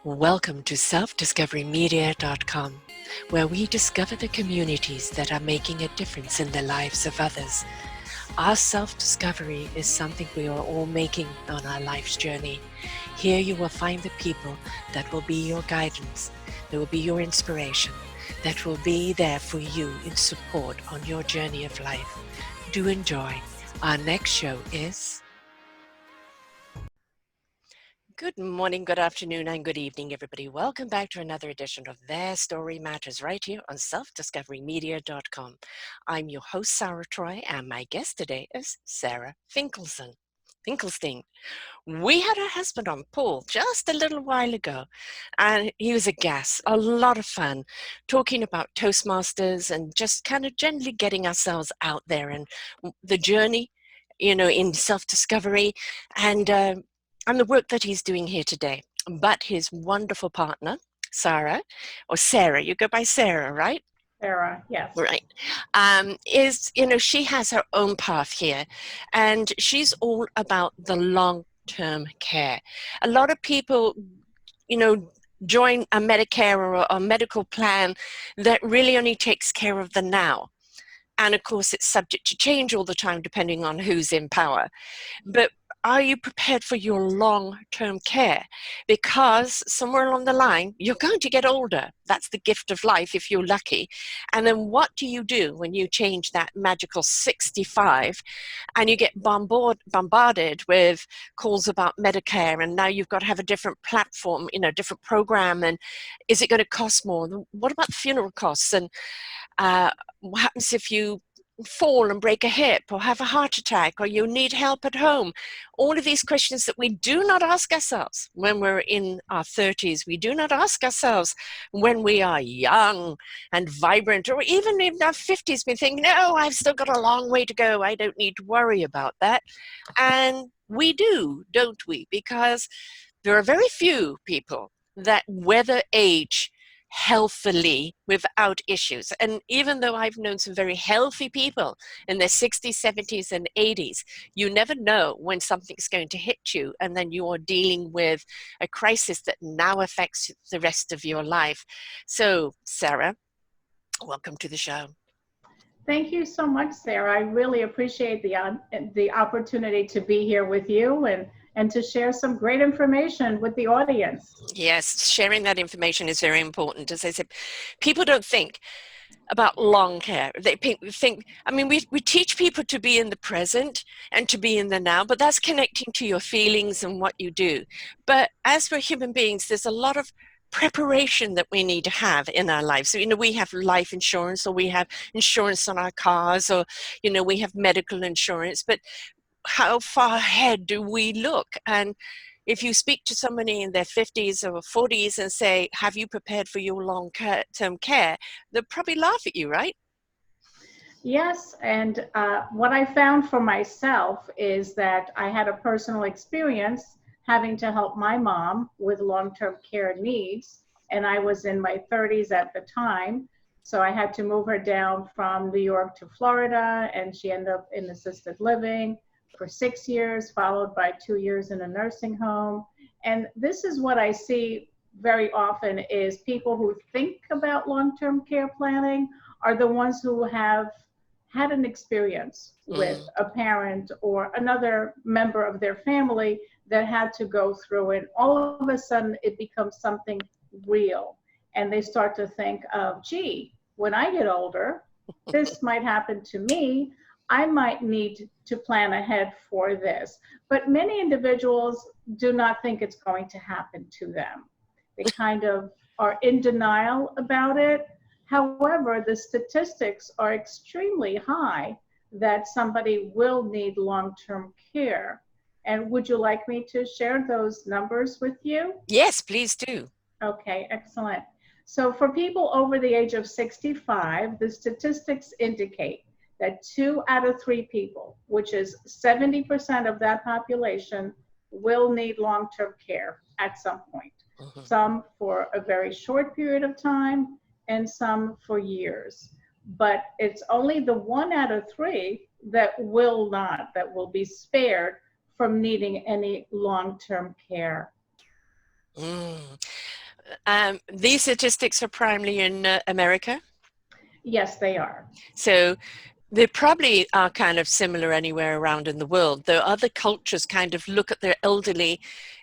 Welcome to selfdiscoverymedia.com, where we discover the communities that are making a difference in the lives of others. Our self-discovery is something we are all making on our life's journey. Here you will find the people that will be your guidance, that will be your inspiration, that will be there for you in support on your journey of life. Do enjoy. Our next show is... Good morning, good afternoon, and good evening, everybody. Welcome back to another edition of Their Story Matters right here on selfdiscoverymedia.com. I'm your host, Sarah Troy, and my guest today is Sarah Finkelstein. We had her husband on, Paul, just a little while ago, and he was a gas, a lot of fun, talking about Toastmasters and just kind of generally getting ourselves out there and the journey, in self-discovery and the work that he's doing here today. But his wonderful partner, Sarah, you go by Sarah, right? Sarah, yes. Right. She has her own path here, and she's all about the long-term care. A lot of people, join a Medicare or a medical plan that really only takes care of the now. And of course, it's subject to change all the time, depending on who's in power. But are you prepared for your long-term care? Because somewhere along the line, you're going to get older. That's the gift of life if you're lucky. And then what do you do when you change that magical 65 and you get bombarded with calls about Medicare, and now you've got to have a different platform, different program, and is it going to cost more? What about the funeral costs? And what happens if you fall and break a hip or have a heart attack or you need help at home? All of these questions that we do not ask ourselves when we're in our 30s. We do not ask ourselves when we are young and vibrant, or even in our 50s. We think, no, I've still got a long way to go. I don't need to worry about that. And we do, don't we? Because there are very few people that weather age healthily without issues. And even though I've known some very healthy people in their 60s, 70s, and 80s, you never know when something's going to hit you, and then you are dealing with a crisis that now affects the rest of your life. So, Sarah, welcome to the show. Thank you so much, Sarah. I really appreciate the opportunity to be here with you and to share some great information with the audience. Yes, sharing that information is very important. As I said, people don't think about long care. They think, we teach people to be in the present and to be in the now, but that's connecting to your feelings and what you do. But as we're human beings, there's a lot of preparation that we need to have in our lives. So, we have life insurance, or we have insurance on our cars, or, we have medical insurance, but how far ahead do we look? And if you speak to somebody in their 50s or 40s and say, have you prepared for your long-term care? They'll probably laugh at you, right? Yes, and what I found for myself is that I had a personal experience having to help my mom with long-term care needs, and I was in my 30s at the time. So I had to move her down from New York to Florida, and she ended up in assisted living for 6 years, followed by 2 years in a nursing home. And this is what I see very often is people who think about long-term care planning are the ones who have had an experience with a parent or another member of their family that had to go through it. All of a sudden, it becomes something real. And they start to think of, gee, when I get older, this might happen to me. I might need to plan ahead for this. But many individuals do not think it's going to happen to them. They kind of are in denial about it. However, the statistics are extremely high that somebody will need long-term care. And would you like me to share those numbers with you? Yes, please do. Okay, excellent. So for people over the age of 65, the statistics indicate that 2 out of 3 people, which is 70% of that population, will need long-term care at some point. Some for a very short period of time and some for years. But it's only the 1 out of 3 that will be spared from needing any long-term care. Mm. These statistics are primarily in America. Yes, they are. So they probably are kind of similar anywhere around in the world, though other cultures kind of look at their elderly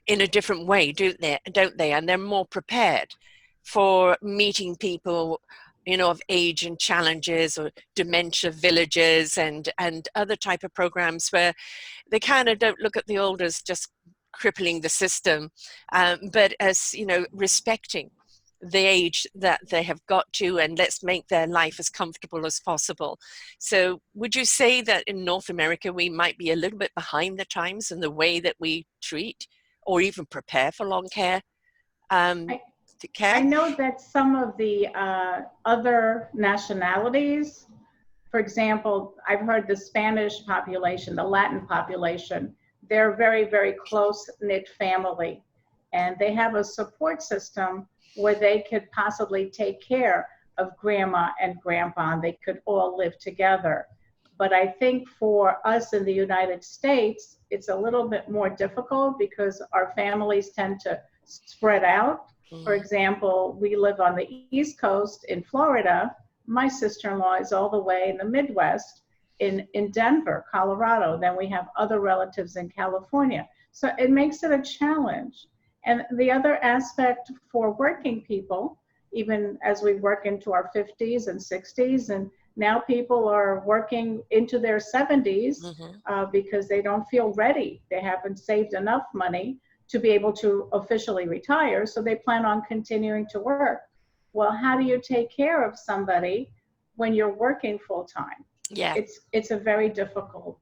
in a different way, don't they? And they're more prepared for meeting people, you know, of age and challenges, or dementia villages and other type of programs where they kind of don't look at the old as just crippling the system, but as, you know, respecting the age that they have got to, and let's make their life as comfortable as possible. So would you say that in North America we might be a little bit behind the times in the way that we treat or even prepare for long care, um, I, care? I know that some of the other nationalities, for example, I've heard the Spanish population, the Latin population, they're very, very close knit family. And they have a support system where they could possibly take care of grandma and grandpa, and they could all live together. But I think for us in the United States, it's a little bit more difficult because our families tend to spread out. For Mm. example, we live on the East Coast in Florida. My sister-in-law is all the way in the Midwest in Denver, Colorado. Then we have other relatives in California. So it makes it a challenge. And the other aspect for working people, even as we work into our 50s and 60s, and now people are working into their 70s Hmm. because they don't feel ready. They haven't saved enough money to be able to officially retire, so they plan on continuing to work. Well, how do you take care of somebody when you're working full time? Yeah. It's a very difficult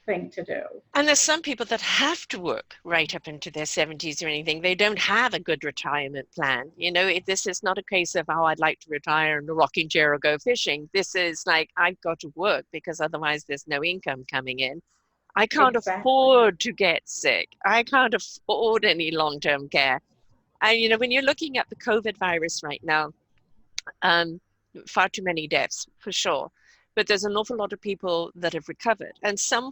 thing to do. And there's some people that have to work right up into their 70s or anything. They don't have a good retirement plan. You know, this is not a case of, oh, I'd like to retire in a rocking chair or go fishing. This is like, I've got to work because otherwise there's no income coming in. I can't Exactly. afford to get sick. I can't afford any long-term care. And, you know, when you're looking at the COVID virus right now, um, far too many deaths for sure. But there's an awful lot of people that have recovered, and some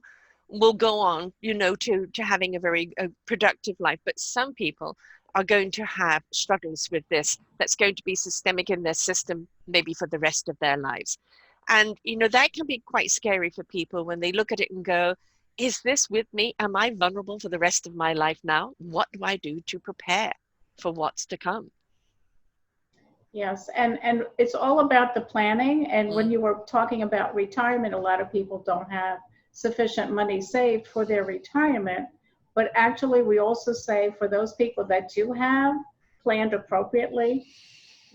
will go on, you know, to having a very productive life. But some people are going to have struggles with this that's going to be systemic in their system, maybe for the rest of their lives. And you know that can be quite scary for people when they look at it and go, "Is this with me? Am I vulnerable for the rest of my life now? What do I do to prepare for what's to come?" Yes, and it's all about the planning. And when Mm. you were talking about retirement, a lot of people don't have sufficient money saved for their retirement. But actually, we also say for those people that do have planned appropriately,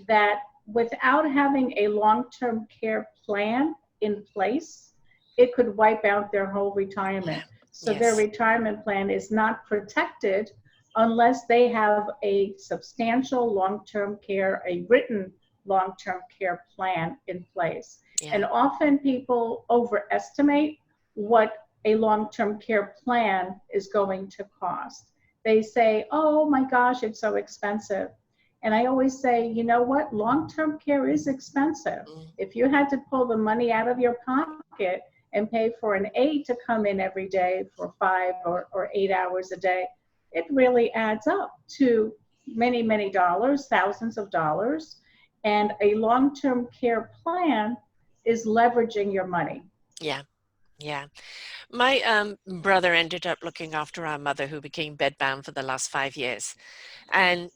that without having a long-term care plan in place, it could wipe out their whole Yeah. retirement. So their Yes. retirement plan is not protected unless they have a substantial long-term care, a written long-term care plan in place. Yeah. And often people overestimate what a long-term care plan is going to cost. They say, oh my gosh, it's so expensive. And I always say, you know what? Long-term care is expensive. Mm. If you had to pull the money out of your pocket and pay for an aide to come in every day for 5 or 8 hours a day, it really adds up to many, many dollars, thousands of dollars. And a long-term care plan is leveraging your money. Yeah. Yeah. My brother ended up looking after our mother who became bedbound for the last 5 years. And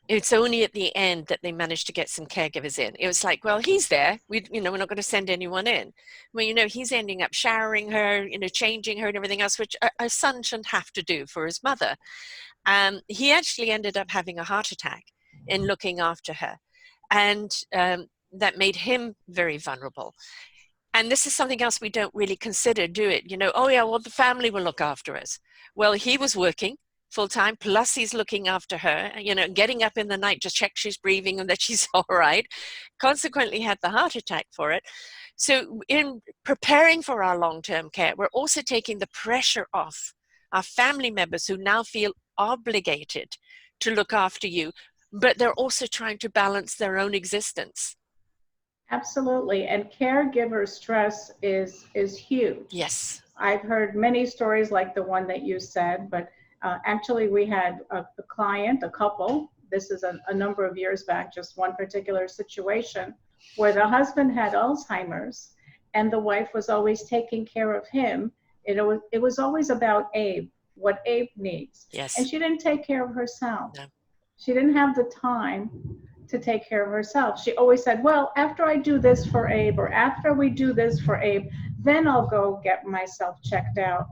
it's only at the end that they managed to get some caregivers in. It was like, well, he's there. We're not going to send anyone in. Well, you know, he's ending up showering her, you know, changing her and everything else, which a son shouldn't have to do for his mother. He actually ended up having a heart attack in looking after her. And that made him very vulnerable. And this is something else we don't really consider, do it? You know, oh yeah, well, the family will look after us. Well, he was working full time, plus he's looking after her, you know, getting up in the night to check she's breathing and that she's all right. Consequently, had the heart attack for it. So, in preparing for our long term care, we're also taking the pressure off our family members who now feel obligated to look after you, but they're also trying to balance their own existence. Absolutely. And caregiver stress is huge. Yes. I've heard many stories like the one that you said, but Actually, we had a client, a couple, this is a number of years back, just one particular situation where the husband had Alzheimer's and the wife was always taking care of him. It was always about Abe, what Abe needs. And Yes. she didn't take care of herself. No. She didn't have the time to take care of herself. She always said, well, after I do this for Abe, or after we do this for Abe, then I'll go get myself checked out.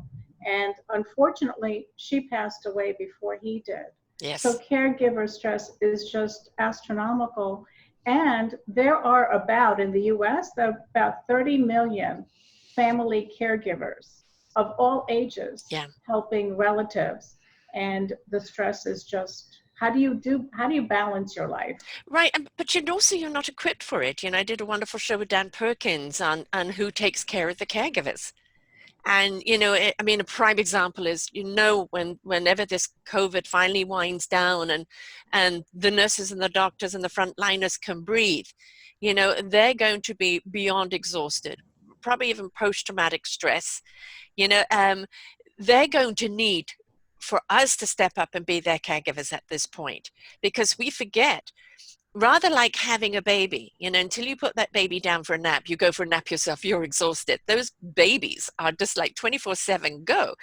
And unfortunately, she passed away before he did. Yes. So caregiver stress is just astronomical. And there are about, in the US, there are about 30 million family caregivers of all ages, Yeah. helping relatives. And the stress is just, how do you balance your life? Right, but you're not equipped for it. I did a wonderful show with Dan Perkins on who takes care of the caregivers. And, a prime example is, whenever this COVID finally winds down and the nurses and the doctors and the frontliners can breathe, they're going to be beyond exhausted, probably even post-traumatic stress. They're going to need for us to step up and be their caregivers at this point, because we forget. Rather like having a baby, until you put that baby down for a nap, you go for a nap yourself, you're exhausted. Those babies are just like 24/7 go.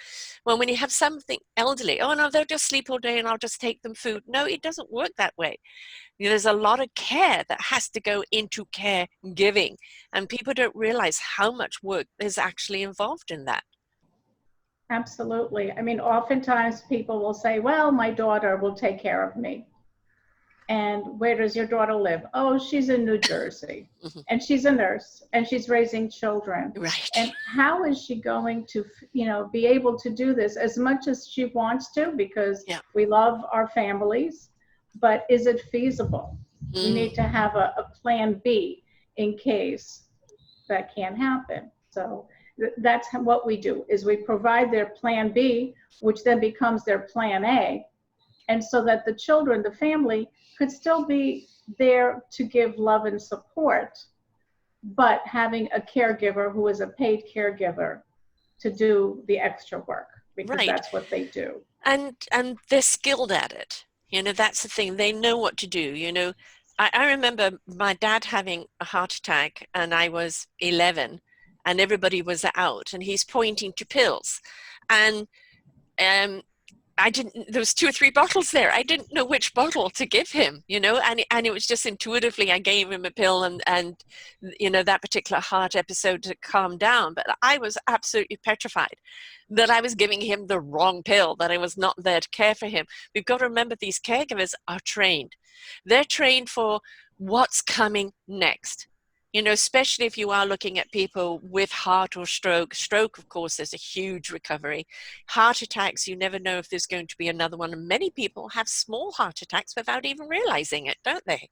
Well, when you have something elderly, oh no, they'll just sleep all day and I'll just take them food. No, it doesn't work that way. There's a lot of care that has to go into caregiving, and people don't realize how much work is actually involved in that. Absolutely. I mean, oftentimes people will say, well, my daughter will take care of me. And where does your daughter live? Oh, she's in New Jersey. Mhm. And she's a nurse and she's raising children. Right. And how is she going to, be able to do this as much as she wants to? Because Yeah. we love our families, but is it feasible? We need to have a plan B in case that can't happen. So that's what we do, is we provide their plan B, which then becomes their plan A. And so that the children, the family, could still be there to give love and support, but having a caregiver who is a paid caregiver to do the extra work, because Right. that's what they do. And they're skilled at it. That's the thing. They know what to do. I remember my dad having a heart attack and I was 11 and everybody was out and he's pointing to pills. And there was 2 or 3 bottles there. I didn't know which bottle to give him, and it was just intuitively, I gave him a pill and that particular heart episode to calm down. But I was absolutely petrified that I was giving him the wrong pill, that I was not there to care for him. We've got to remember these caregivers are trained. They're trained for what's coming next. Especially if you are looking at people with heart or stroke. Stroke, of course, there's a huge recovery. Heart attacks, you never know if there's going to be another one. And many people have small heart attacks without even realizing it, don't they?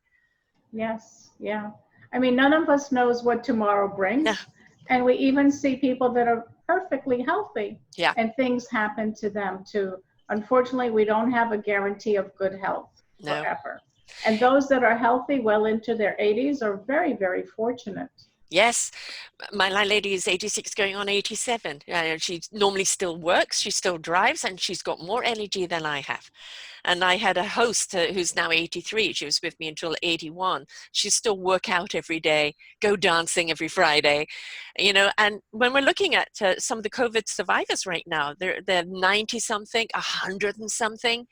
Yes, yeah. I mean, none of us knows what tomorrow brings. No. And we even see people that are perfectly healthy. Yeah. And things happen to them too. Unfortunately, we don't have a guarantee of good health forever. And those that are healthy well into their 80s are very, very fortunate. Yes, my landlady is 86 going on 87. She normally still works, she still drives, and she's got more energy than I have. And I had a host who's now 83. She was with me until 81. She still work out every day, go dancing every Friday, and when we're looking at some of the COVID survivors right now, they're 90 something, 100 and something.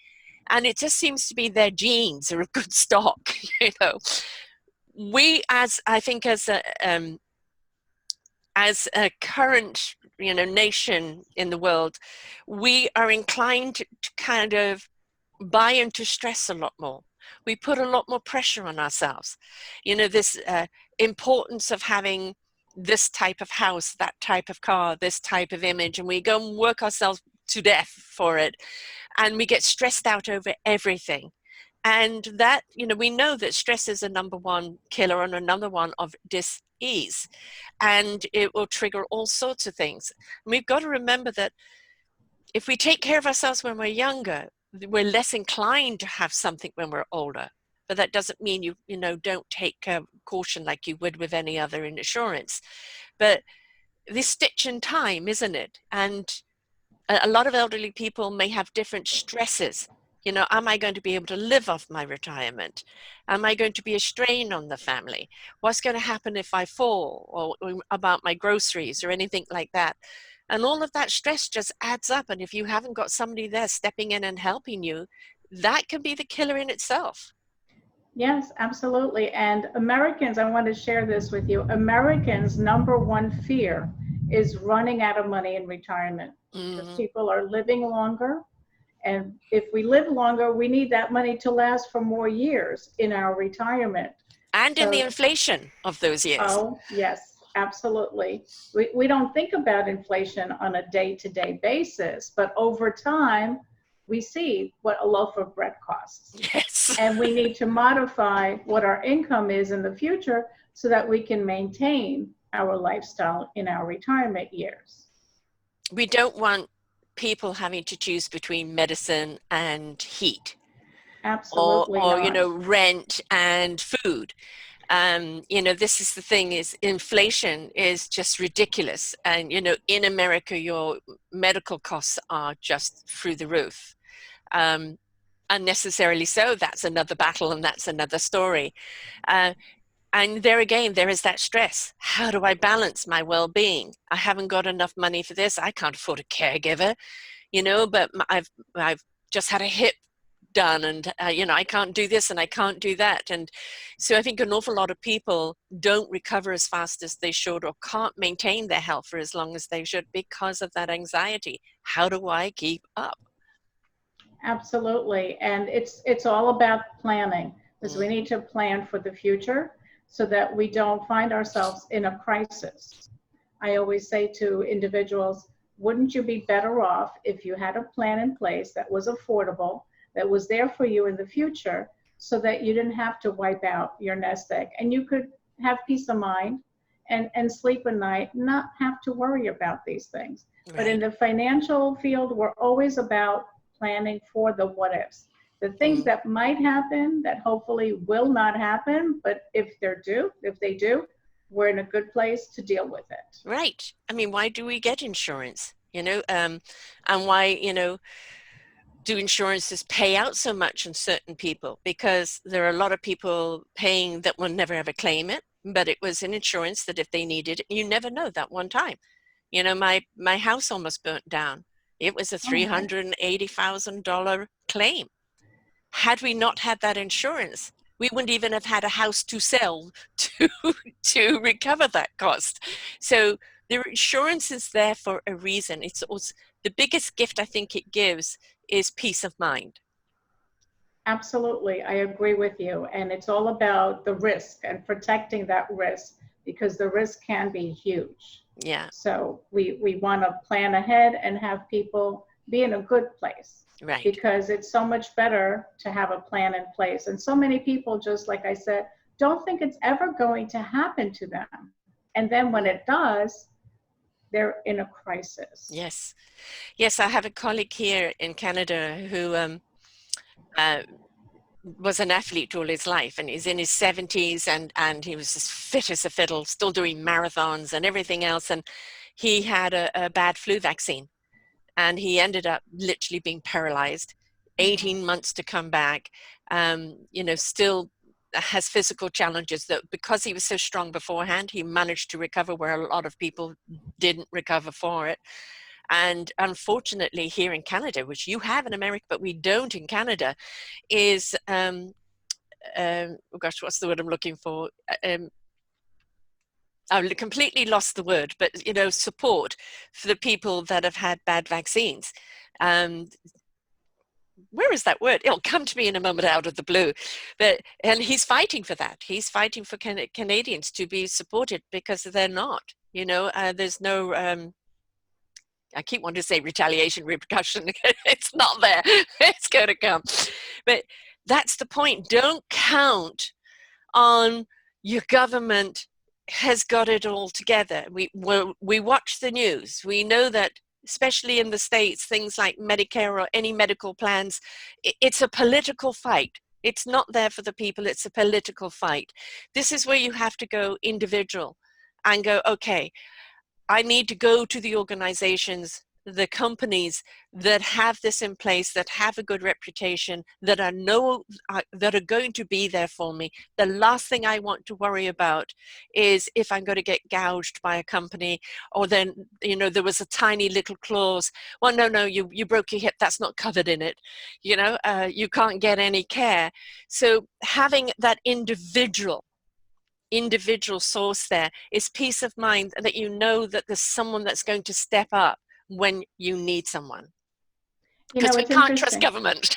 And it just seems to be their genes are of good stock, We, as a current, nation in the world, we are inclined to kind of buy into stress a lot more. We put a lot more pressure on ourselves. This importance of having this type of house, that type of car, this type of image, and we go and work ourselves to death for it. And we get stressed out over everything. And that, we know that stress is a number one killer and a number one of dis-ease. And it will trigger all sorts of things. And we've got to remember that if we take care of ourselves when we're younger, we're less inclined to have something when we're older. But that doesn't mean you don't take caution like you would with any other insurance. But this stitch in time, isn't it? And A lot of elderly people may have different stresses. Am I going to be able to live off my retirement? Am I going to be a strain on the family? What's going to happen if I fall, or about my groceries or anything like that? And all of that stress just adds up. And if you haven't got somebody there stepping in and helping you, that can be the killer in itself. Yes, absolutely. And Americans, I want to share this with you. Americans' number one fear is running out of money in retirement, because people are living longer. And if we live longer, we need that money to last for more years in our retirement. And in the inflation of those years. Oh, yes, absolutely. We don't think about inflation on a day-to-day basis, but over time, we see what a loaf of bread costs. Yes. And we need to modify what our income is in the future so that we can maintain our lifestyle in our retirement years. We don't want people having to choose between medicine and heat. Absolutely or rent and food. This is the thing, is inflation is just ridiculous. And, in America, your medical costs are just through the roof. Unnecessarily so. That's another battle, and that's another story. And there again, there is that stress. How do I balance my well-being? I haven't got enough money for this. I can't afford a caregiver, but I've just had a hip done, and I can't do this and I can't do that. And so I think an awful lot of people don't recover as fast as they should, or can't maintain their health for as long as they should, because of that anxiety. How do I keep up? Absolutely. And it's all about planning, because we need to plan for the future so that we don't find ourselves in a crisis. I always say to individuals, wouldn't you be better off if you had a plan in place that was affordable, that was there for you in the future, so that you didn't have to wipe out your nest egg, and you could have peace of mind and sleep at night, not have to worry about these things. Right. But in the financial field, we're always about planning for the what ifs, the things that might happen that hopefully will not happen, but if they do, we're in a good place to deal with it. Right. I mean, why do we get insurance? And why, do insurances pay out so much on certain people? Because there are a lot of people paying that will never ever claim it, but it was an insurance that if they needed it, you never know that one time. My house almost burnt down. It was a $380,000 claim. Had we not had that insurance, we wouldn't even have had a house to sell to recover that cost. So the insurance is there for a reason. It's also the biggest gift I think it gives is peace of mind. Absolutely, I agree with you. And it's all about the risk and protecting that risk, because the risk can be huge. Yeah. So we want to plan ahead and have people be in a good place. Right. Because it's so much better to have a plan in place. And so many people, just like I said, don't think it's ever going to happen to them. And then when it does, they're in a crisis. Yes. Yes, I have a colleague here in Canada who was an athlete all his life, and he's in his 70s, and he was as fit as a fiddle, still doing marathons and everything else. And he had a bad flu vaccine, and he ended up literally being paralyzed, 18 months to come back. Still has physical challenges, that because he was so strong beforehand, he managed to recover where a lot of people didn't recover for it. And unfortunately here in Canada, which you have in America, but we don't in Canada, is, what's the word I'm looking for? I completely lost the word, but, support for the people that have had bad vaccines. Where is that word? It'll come to me in a moment out of the blue. And he's fighting for that. He's fighting for Canadians to be supported, because they're not. There's no, I keep wanting to say retaliation, repercussion. It's not there. It's going to come. But that's the point. Don't count on your government has got it all together. We watch the news. We know that, especially in the States, things like Medicare or any medical plans, it's a political fight. It's not there for the people. It's a political fight. This is where you have to go individual and go, okay, I need to go to the organizations the companies that have this in place, that have a good reputation, that that are going to be there for me. The last thing I want to worry about is if I'm going to get gouged by a company, or then, there was a tiny little clause. Well, no, you broke your hip. That's not covered in it. You can't get any care. So having that individual source there is peace of mind, that that there's someone that's going to step up when you need someone, because we It's can't trust interesting. government.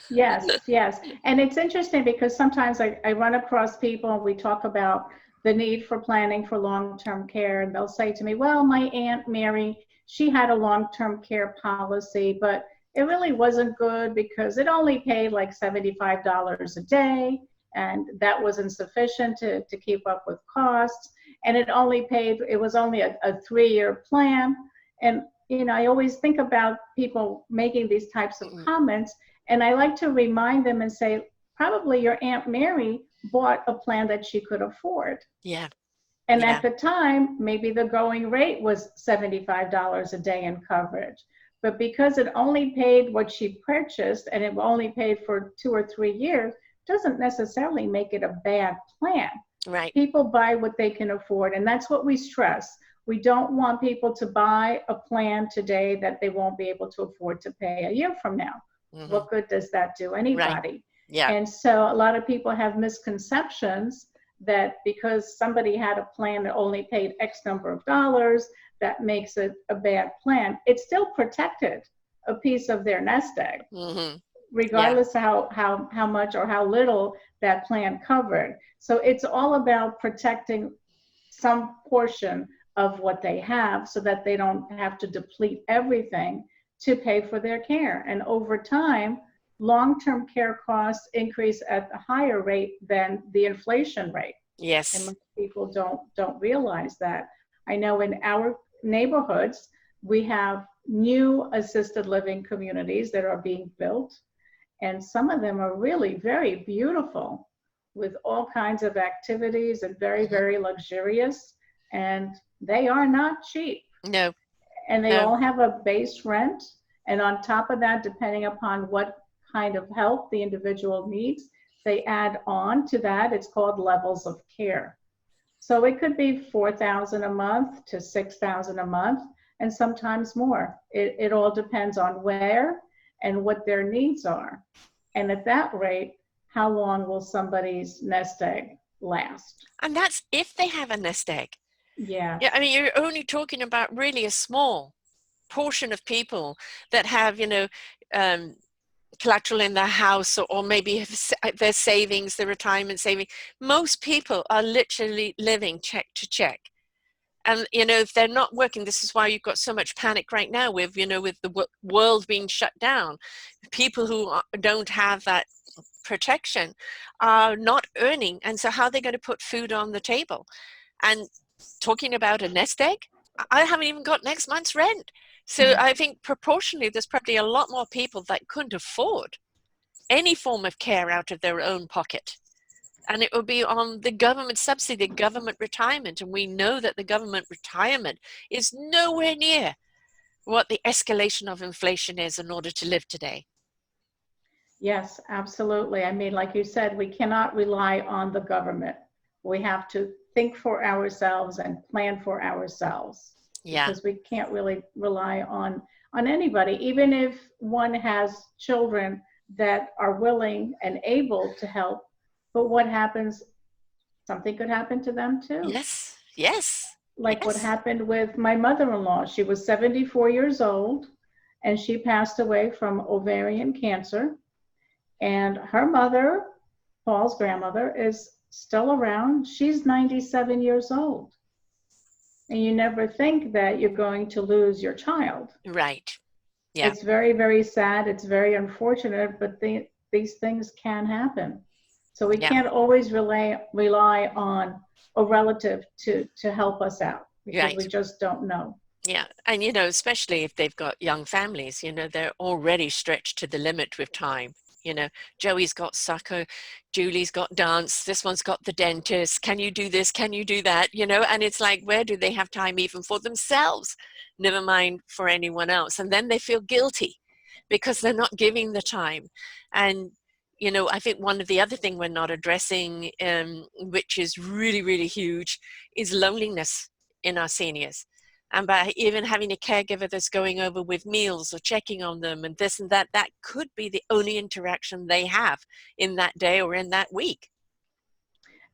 Yes, yes. And it's interesting because sometimes I run across people and we talk about the need for planning for long-term care, and they'll say to me, well, my Aunt Mary, she had a long-term care policy, but it really wasn't good because it only paid like $75 a day, and that wasn't sufficient to keep up with costs. And it was only a 3-year plan. And I always think about people making these types of comments, and I like to remind them and say, probably your Aunt Mary bought a plan that she could afford. Yeah. And at the time, maybe the going rate was $75 a day in coverage. But because it only paid what she purchased, and it only paid for 2 or 3 years, doesn't necessarily make it a bad plan. Right. People buy what they can afford, and that's what we stress. We don't want people to buy a plan today that they won't be able to afford to pay a year from now. Mm-hmm. What good does that do anybody? Right. Yeah. And so a lot of people have misconceptions that because somebody had a plan that only paid X number of dollars, that makes it a bad plan. It still protected a piece of their nest egg, regardless of how much or how little that plan covered. So it's all about protecting some portion of what they have so that they don't have to deplete everything to pay for their care. And over time, long-term care costs increase at a higher rate than the inflation rate. Yes. And most people don't realize that. I know in our neighborhoods, we have new assisted living communities that are being built, and some of them are really very beautiful with all kinds of activities and very, very luxurious, and they are not cheap. No. And they all have a base rent, and on top of that, depending upon what kind of help the individual needs, they add on to that. It's called levels of care. So it could be $4,000 a month to $6,000 a month, and sometimes more. It all depends on where and what their needs are. And at that rate, how long will somebody's nest egg last? And that's if they have a nest egg. Yeah. Yeah, I mean, you're only talking about really a small portion of people that have, collateral in their house, or maybe their savings, their retirement saving. Most people are literally living check to check. And, if they're not working, this is why you've got so much panic right now with the world being shut down. People who don't have that protection are not earning. And so how are they going to put food on the table? And talking about a nest egg, I haven't even got next month's rent. So I think proportionally, there's probably a lot more people that couldn't afford any form of care out of their own pocket. And it will be on the government subsidy, the government retirement. And we know that the government retirement is nowhere near what the escalation of inflation is in order to live today. Yes, absolutely. I mean, like you said, we cannot rely on the government. We have to think for ourselves and plan for ourselves. Yeah. Because we can't really rely on anybody, even if one has children that are willing and able to help. But what happens? Something could happen to them too. Yes, yes. Like what happened with my mother-in-law. She was 74 years old, and she passed away from ovarian cancer. And her mother, Paul's grandmother, is still around. She's 97 years old. And you never think that you're going to lose your child. Right. Yeah. It's very, very sad. It's very unfortunate, but these things can happen. So we can't always rely on a relative to help us out, because we just don't know. Yeah. And, especially if they've got young families, they're already stretched to the limit with time. You know, Joey's got soccer, Julie's got dance, this one's got the dentist. Can you do this? Can you do that? You know, and it's like, where do they have time even for themselves? Never mind for anyone else. And then they feel guilty because they're not giving the time. And, you know, I think one of the other thing we're not addressing, which is really, really huge, is loneliness in our seniors. And by even having a caregiver that's going over with meals or checking on them and this and that, that could be the only interaction they have in that day or in that week.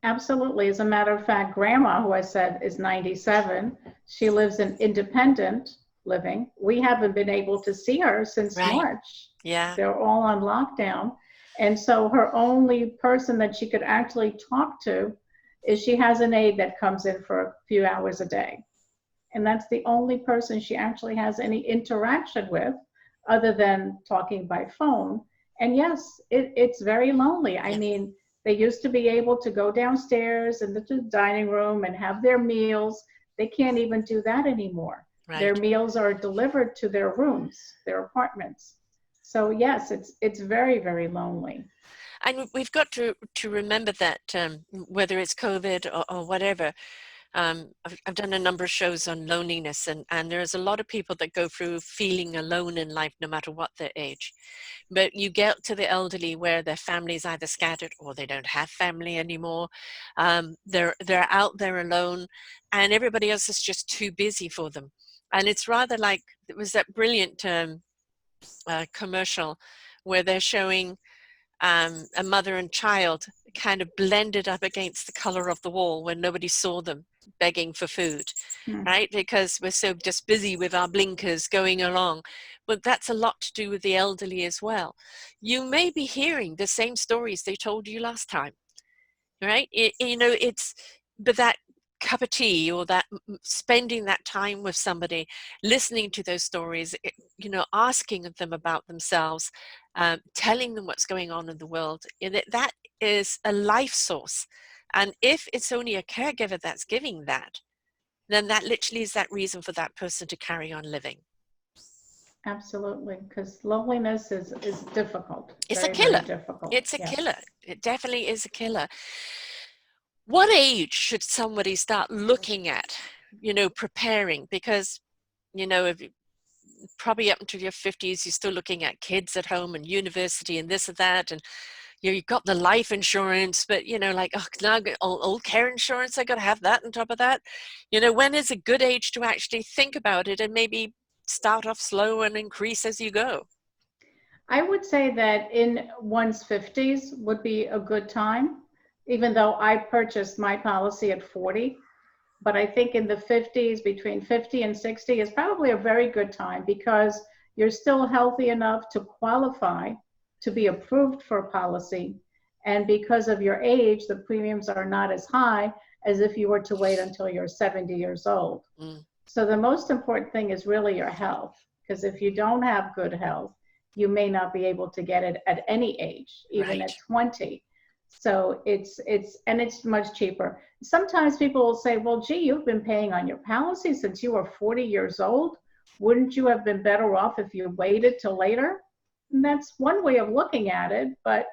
Absolutely. As a matter of fact, Grandma, who I said is 97, she lives in independent living. We haven't been able to see her since Right. March. Yeah. They're all on lockdown. And so her only person that she could actually talk to is she has an aide that comes in for a few hours a day. And that's the only person she actually has any interaction with other than talking by phone. And yes, it's very lonely. I mean, they used to be able to go downstairs in the dining room and have their meals. They can't even do that anymore. Right. Their meals are delivered to their rooms, their apartments. So yes, it's very, very lonely. And we've got to remember that whether it's COVID or whatever, I've done a number of shows on loneliness, and there's a lot of people that go through feeling alone in life no matter what their age. But you get to the elderly where their family's either scattered or they don't have family anymore. They're out there alone, and everybody else is just too busy for them. And it's rather like, it was that brilliant commercial where they're showing a mother and child kind of blended up against the color of the wall when nobody saw them begging for food, right? Because we're so just busy with our blinkers going along. But that's a lot to do with the elderly as well. You may be hearing the same stories they told you last time, right? You know, but that cup of tea or that spending that time with somebody, listening to those stories, you know, asking them about themselves, telling them what's going on in the world, that is a life source. And if it's only a caregiver that's giving that, then that literally is that reason for that person to carry on living. Absolutely, because loneliness is difficult. It's very, a killer. very difficult. It's a Yes. killer. It definitely is a killer. What age should somebody start looking at, you know, preparing? Because, you know, if probably up into your 50s, you're still looking at kids at home and university and this and that, and you've got the life insurance, but you know, like, oh, now old care insurance, I got to have that on top of that. You know, when is a good age to actually think about it and maybe start off slow and increase as you go? I would say that in one's 50s would be a good time, even though I purchased my policy at 40. But I think in the 50s, between 50 and 60 is probably a very good time because you're still healthy enough to qualify to be approved for a policy. And because of your age, the premiums are not as high as if you were to wait until you're 70 years old. So the most important thing is really your health, because if you don't have good health, you may not be able to get it at any age, even Right. at 20. So it's much cheaper. Sometimes people will say, well, gee, you've been paying on your policy since you were 40 years old. Wouldn't you have been better off if you waited till later? And that's one way of looking at it, but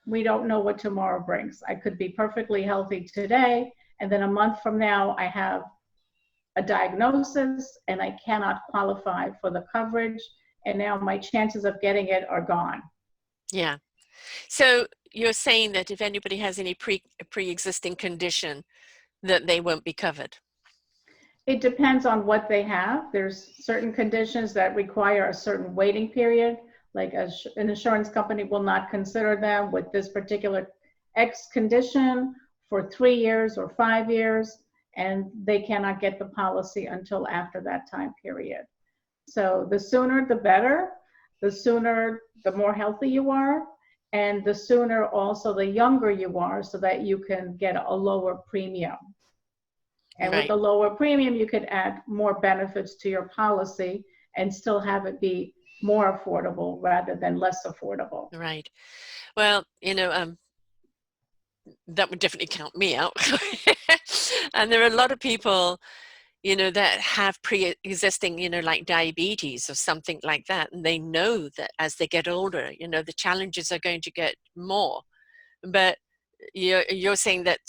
we don't know what tomorrow brings. I could be perfectly healthy today, and then a month from now, I have a diagnosis and I cannot qualify for the coverage. And now my chances of getting it are gone. Yeah. So you're saying that if anybody has any pre-existing condition, that they won't be covered? It depends on what they have. There's certain conditions that require a certain waiting period, like an insurance company will not consider them with this particular X condition for 3 years or 5 years, and they cannot get the policy until after that time period. So the sooner the better, the sooner the more healthy you are, and the sooner also the younger you are so that you can get a lower premium. And with the lower premium, you could add more benefits to your policy and still have it be more affordable rather than less affordable. Right. Well, you know, that would definitely count me out. And there are a lot of people, that have pre-existing, like diabetes or something like that. And they know that as they get older, the challenges are going to get more. But you're saying that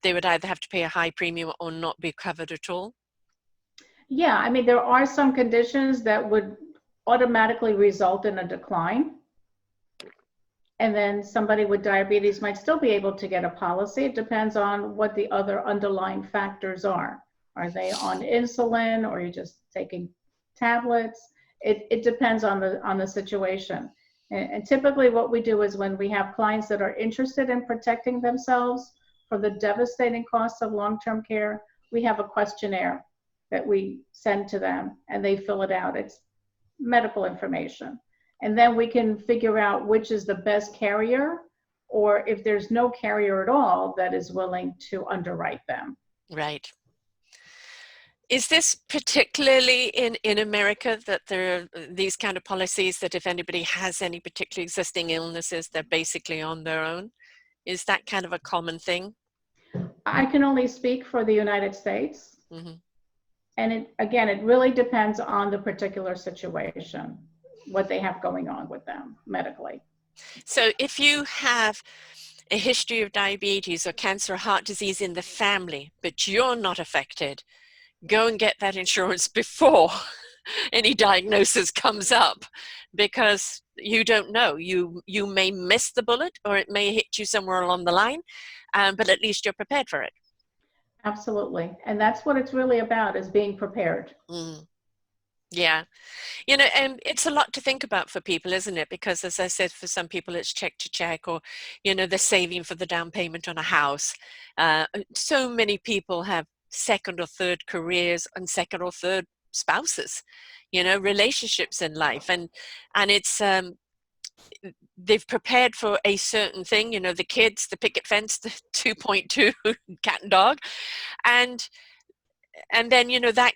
they would either have to pay a high premium or not be covered at all? Yeah, I mean, there are some conditions that would automatically result in a decline. And then somebody with diabetes might still be able to get a policy. It depends on what the other underlying factors are. Are they on insulin, or are you just taking tablets? It depends on the situation. And typically what we do is, when we have clients that are interested in protecting themselves for the devastating costs of long-term care, we have a questionnaire that we send to them, and they fill it out. It's medical information. And then we can figure out which is the best carrier, or if there's no carrier at all that is willing to underwrite them. Right. Is this particularly in America that there are these kind of policies that if anybody has any particular existing illnesses, they're basically on their own? Is that kind of a common thing? I can only speak for the United States. Mm-hmm. And it really depends on the particular situation, what they have going on with them medically. So if you have a history of diabetes or cancer or heart disease in the family, but you're not affected, go and get that insurance before any diagnosis comes up, because you don't know. You may miss the bullet, or it may hit you somewhere along the line, but at least you're prepared for it. Absolutely. And that's what it's really about, is being prepared. Mm. Yeah. And it's a lot to think about for people, isn't it? Because as I said, for some people it's check to check, or, they're saving for the down payment on a house. So many people have second or third careers and second or third spouses, relationships in life. And it's, they've prepared for a certain thing, the kids, the picket fence, the 2.2 cat and dog. And then, that,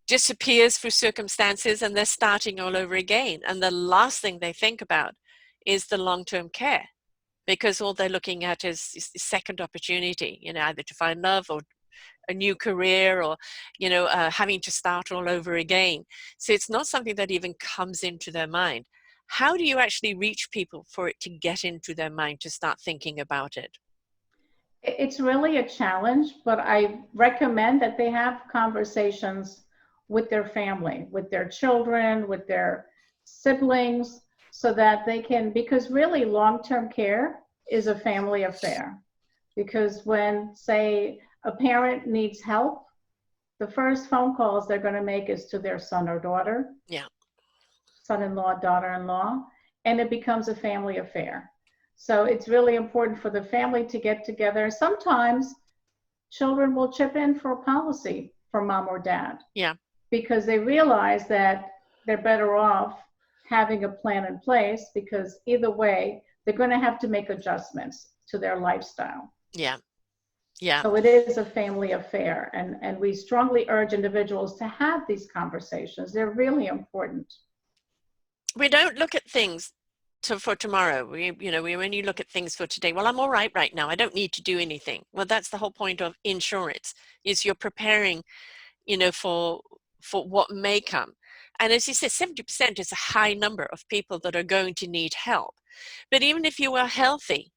disappears through circumstances, and they're starting all over again. And the last thing they think about is the long-term care, because all they're looking at is second opportunity, either to find love or a new career, or, having to start all over again. So it's not something that even comes into their mind. How do you actually reach people for it to get into their mind to start thinking about it? It's really a challenge, but I recommend that they have conversations with their family, with their children, with their siblings, so that they can, because really long-term care is a family affair. Because when, say, a parent needs help, the first phone calls they're going to make is to their son or daughter, son-in-law, daughter-in-law, and it becomes a family affair. So it's really important for the family to get together. Sometimes children will chip in for a policy for mom or dad. Yeah. Because they realize that they're better off having a plan in place, because either way, they're going to have to make adjustments to their lifestyle. Yeah. Yeah. So it is a family affair. And we strongly urge individuals to have these conversations. They're really important. We don't look at things for tomorrow. We only look at things for today. Well, I'm all right now. I don't need to do anything. Well, that's the whole point of insurance, is you're preparing, for what may come. And as you said, 70% is a high number of people that are going to need help. But even if you are healthy,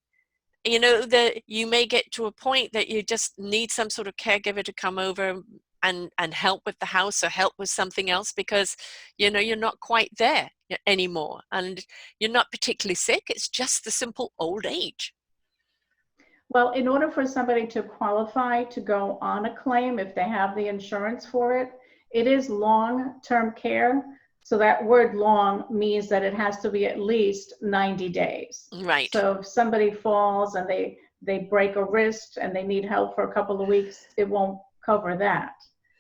that you may get to a point that you just need some sort of caregiver to come over and help with the house, or help with something else, because you're not quite there anymore, and you're not particularly sick. It's just the simple old age. Well, in order for somebody to qualify to go on a claim, if they have the insurance for it, it is long-term care. So that word long means that it has to be at least 90 days. Right. So if somebody falls and they break a wrist and they need help for a couple of weeks, it won't cover that.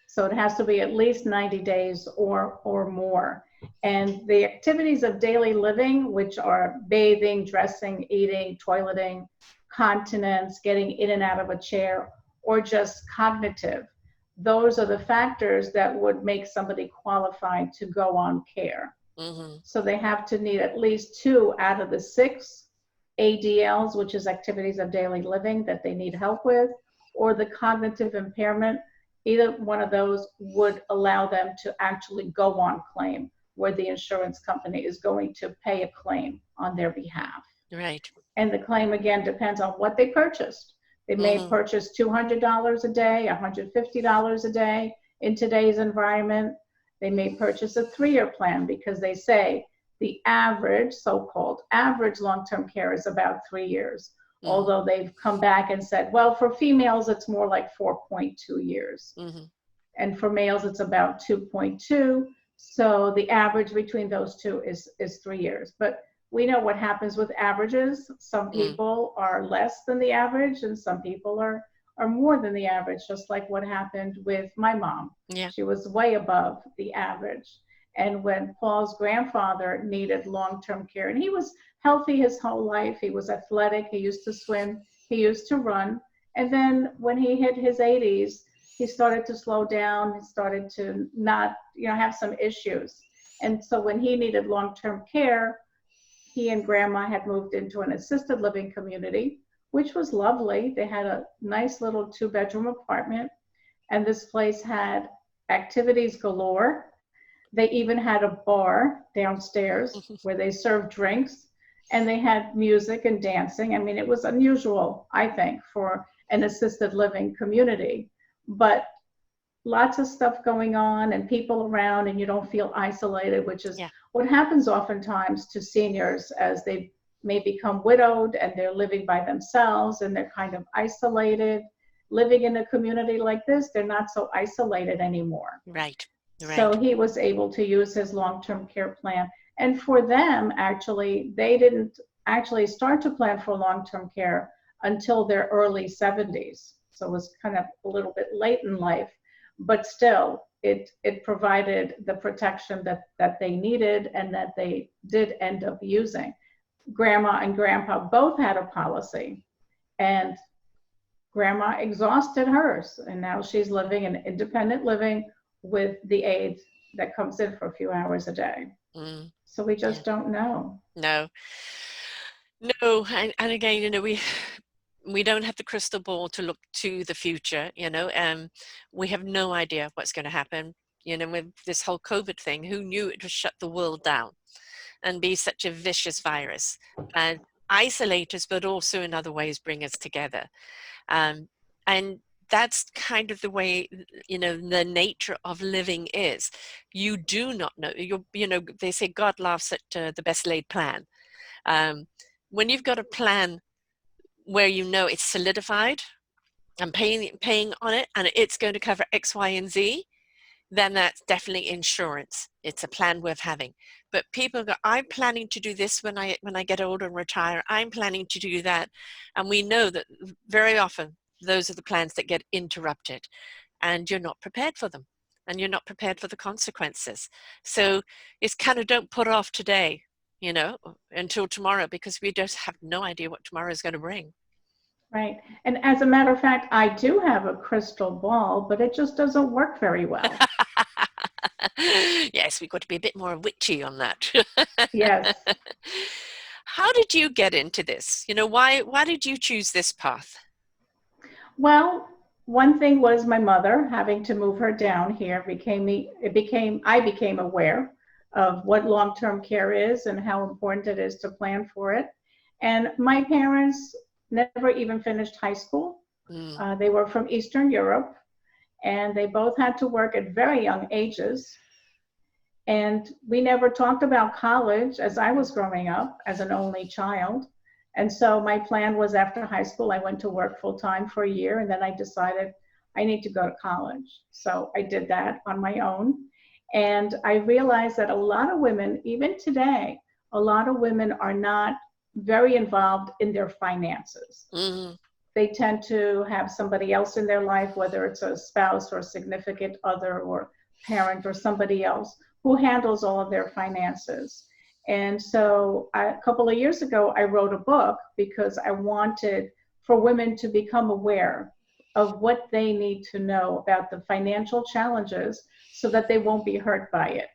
So it has to be at least 90 days or more. And the activities of daily living, which are bathing, dressing, eating, toileting, continence, getting in and out of a chair, or just cognitive, those are the factors that would make somebody qualified to go on care. Mm-hmm. So they have to need at least 2 out of the 6 ADLs, which is activities of daily living, that they need help with, or the cognitive impairment. either one of those would allow them to actually go on claim, where the insurance company is going to pay a claim on their behalf. Right. And the claim, again, depends on what they purchased. They may purchase $200 a day, $150 a day in today's environment. They may purchase a 3-year plan because they say the average, so-called average long-term care is about 3 years. Although they've come back and said, well, for females, it's more like 4.2 years. And for males, it's about 2.2. So the average between those two is 3 years. But we know what happens with averages. Some people are less than the average, and some people are more than the average, just like what happened with my mom. Yeah. She was way above the average. And when Paul's grandfather needed long-term care, and he was healthy his whole life, he was athletic, he used to swim, he used to run. And then when he hit his 80s, he started to slow down, he started to not, have some issues. And so when he needed long-term care, he and grandma had moved into an assisted living community, which was lovely. They had a nice little 2-bedroom apartment, and this place had activities galore. They even had a bar downstairs where they served drinks, and they had music and dancing. I mean, it was unusual, I think, for an assisted living community, but lots of stuff going on and people around, and you don't feel isolated, which is what happens oftentimes to seniors as they may become widowed and they're living by themselves and they're kind of isolated. Living in a community like this, they're not so isolated anymore. Right. So he was able to use his long-term care plan. And for them, actually, they didn't actually start to plan for long-term care until their early 70s. So it was kind of a little bit late in life, but still it provided the protection that they needed and that they did end up using. Grandma and grandpa both had a policy, and grandma exhausted hers, and now she's living in independent living with the aid that comes in for a few hours a day. So we just don't know. No. And again, we don't have the crystal ball to look to the future. We have no idea what's going to happen. With this whole COVID thing, who knew it would shut the world down and be such a vicious virus and isolate us, but also in other ways bring us together. And that's kind of the way, the nature of living is. You do not know. They say God laughs at the best laid plan. When you've got a plan where it's solidified and paying on it, and it's going to cover X, Y, and Z, then that's definitely insurance. It's a plan worth having. But people go, I'm planning to do this when I get older and retire. I'm planning to do that. And we know that very often those are the plans that get interrupted, and you're not prepared for them, and you're not prepared for the consequences. So it's kind of, don't put off today, until tomorrow, because we just have no idea what tomorrow is going to bring. Right. And as a matter of fact, I do have a crystal ball, but it just doesn't work very well. Yes, we've got to be a bit more witchy on that. Yes. How did you get into this? Why did you choose this path? Well, one thing was my mother having to move her down here. I became aware of what long-term care is and how important it is to plan for it. And my parents never even finished high school. They were from Eastern Europe, and they both had to work at very young ages. And we never talked about college as I was growing up as an only child. And so my plan was, after high school, I went to work full-time for a year, and then I decided I need to go to college. So I did that on my own. And I realized that a lot of women, even today, a lot of women are not very involved in their finances. They tend to have somebody else in their life, whether it's a spouse or a significant other or parent or somebody else, who handles all of their finances. And so a couple of years ago, I wrote a book because I wanted for women to become aware of what they need to know about the financial challenges so that they won't be hurt by it.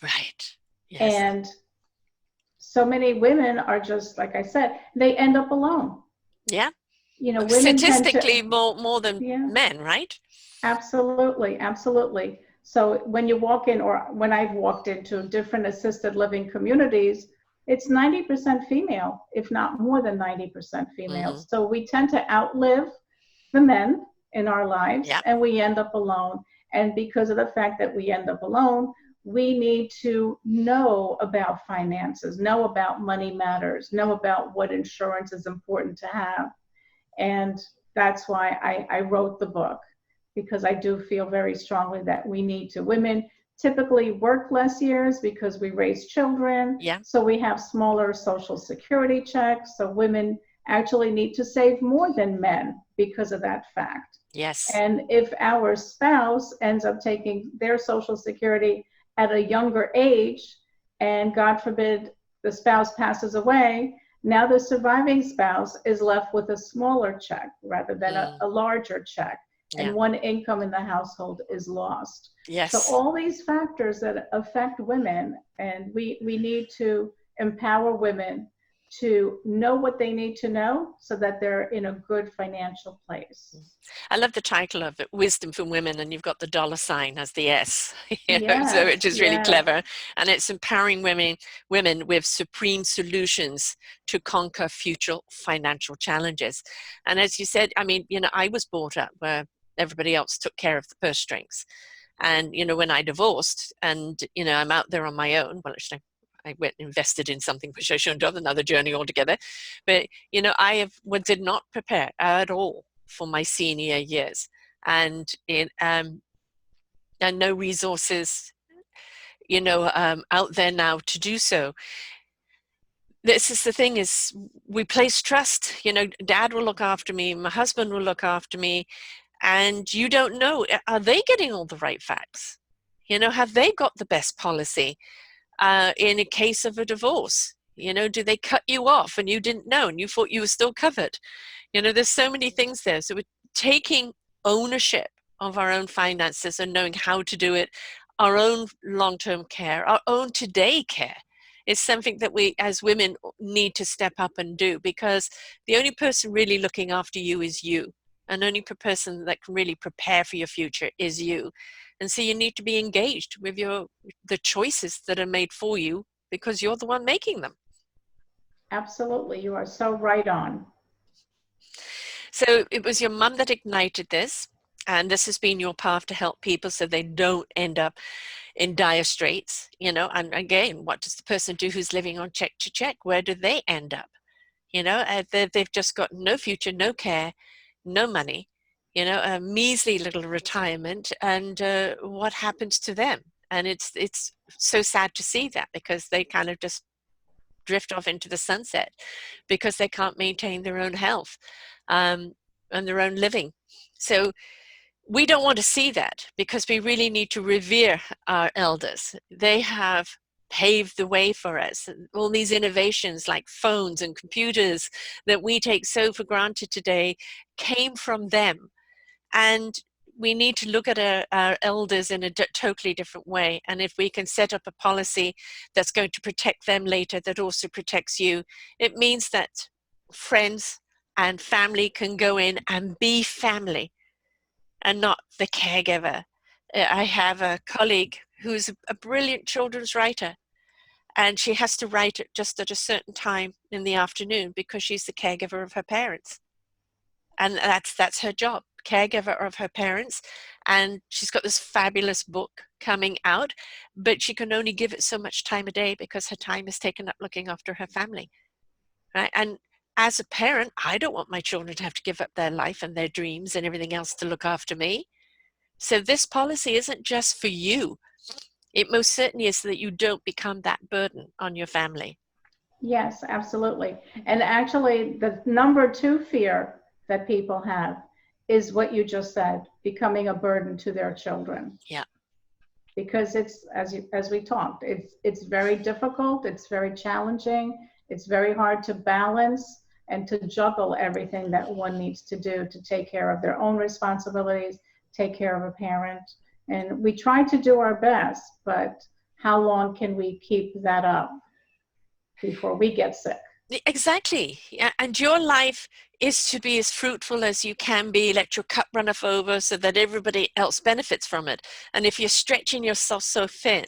Right. Yes. And so many women are just, like I said, they end up alone. Yeah. Women statistically more than men, right? Absolutely, absolutely. So when you walk in, or when I've walked into different assisted living communities, it's 90% female, if not more than 90% female. Mm-hmm. So we tend to outlive the men in our lives Yeah. and we end up alone. And because of the fact that we end up alone, we need to know about finances, know about money matters, know about what insurance is important to have. And that's why I wrote the book, because I do feel very strongly that we need to. Women typically work less years because we raise children, Yeah. so we have smaller social security checks. So women actually need to save more than men because of that fact. Yes. And if our spouse ends up taking their social security at a younger age, and God forbid the spouse passes away, now the surviving spouse is left with a smaller check rather than a larger check, and Yeah. one income in the household is lost. So Yes. all these factors that affect women, and we need to empower women to know what they need to know so that they're in a good financial place. I love the title of it, Wisdom for Women, and you've got the dollar sign as the S, so Yes, which is really yes, clever. And it's empowering women with supreme solutions to conquer future financial challenges. And as you said, I mean, I was brought up where everybody else took care of the purse strings. And, when I divorced and, I'm out there on my own, well, actually, I went and invested in something which I shouldn't have, another journey altogether. But, did not prepare at all for my senior years. And and no resources, out there now to do so. This is the thing, is we place trust, dad will look after me, my husband will look after me, and you don't know, are they getting all the right facts? Have they got the best policy in a case of a divorce? Do they cut you off and you didn't know and you thought you were still covered? There's so many things there. So we're taking ownership of our own finances and knowing how to do it, our own long-term care, our own today care is something that we as women need to step up and do, because the only person really looking after you is you. And only person that can really prepare for your future is you. And so you need to be engaged with the choices that are made for you, because you're the one making them. absolutely. You are so right on. So it was your mum that ignited this, and this has been your path to help people so they don't end up in dire straits, and again, what does the person do who's living on check to check? Where do they end up? They've just got no future, no care, no money, a measly little retirement, and what happens to them? And it's so sad to see that, because they kind of just drift off into the sunset because they can't maintain their own health and their own living. So we don't want to see that, because we really need to revere our elders. They have paved the way for us. All these innovations like phones and computers that we take so for granted today came from them. And we need to look at our elders in a totally different way. And if we can set up a policy that's going to protect them later, that also protects you, it means that friends and family can go in and be family and not the caregiver. I have a colleague who's a brilliant children's writer, and she has to write it just at a certain time in the afternoon because she's the caregiver of her parents. And that's her job, caregiver of her parents. And she's got this fabulous book coming out, but she can only give it so much time a day because her time is taken up looking after her family, right? And as a parent, I don't want my children to have to give up their life and their dreams and everything else to look after me. So this policy isn't just for you. It most certainly is so that you don't become that burden on your family. Yes, absolutely. And actually, the number two fear that people have is what you just said, becoming a burden to their children. Yeah. Because it's, as we talked, it's very difficult, it's very challenging, it's very hard to balance and to juggle everything that one needs to do to take care of their own responsibilities, take care of a parent. And we try to do our best, but how long can we keep that up before we get sick? Exactly. Yeah. And your life is to be as fruitful as you can be. Let your cup runneth over so that everybody else benefits from it. And if you're stretching yourself so thin,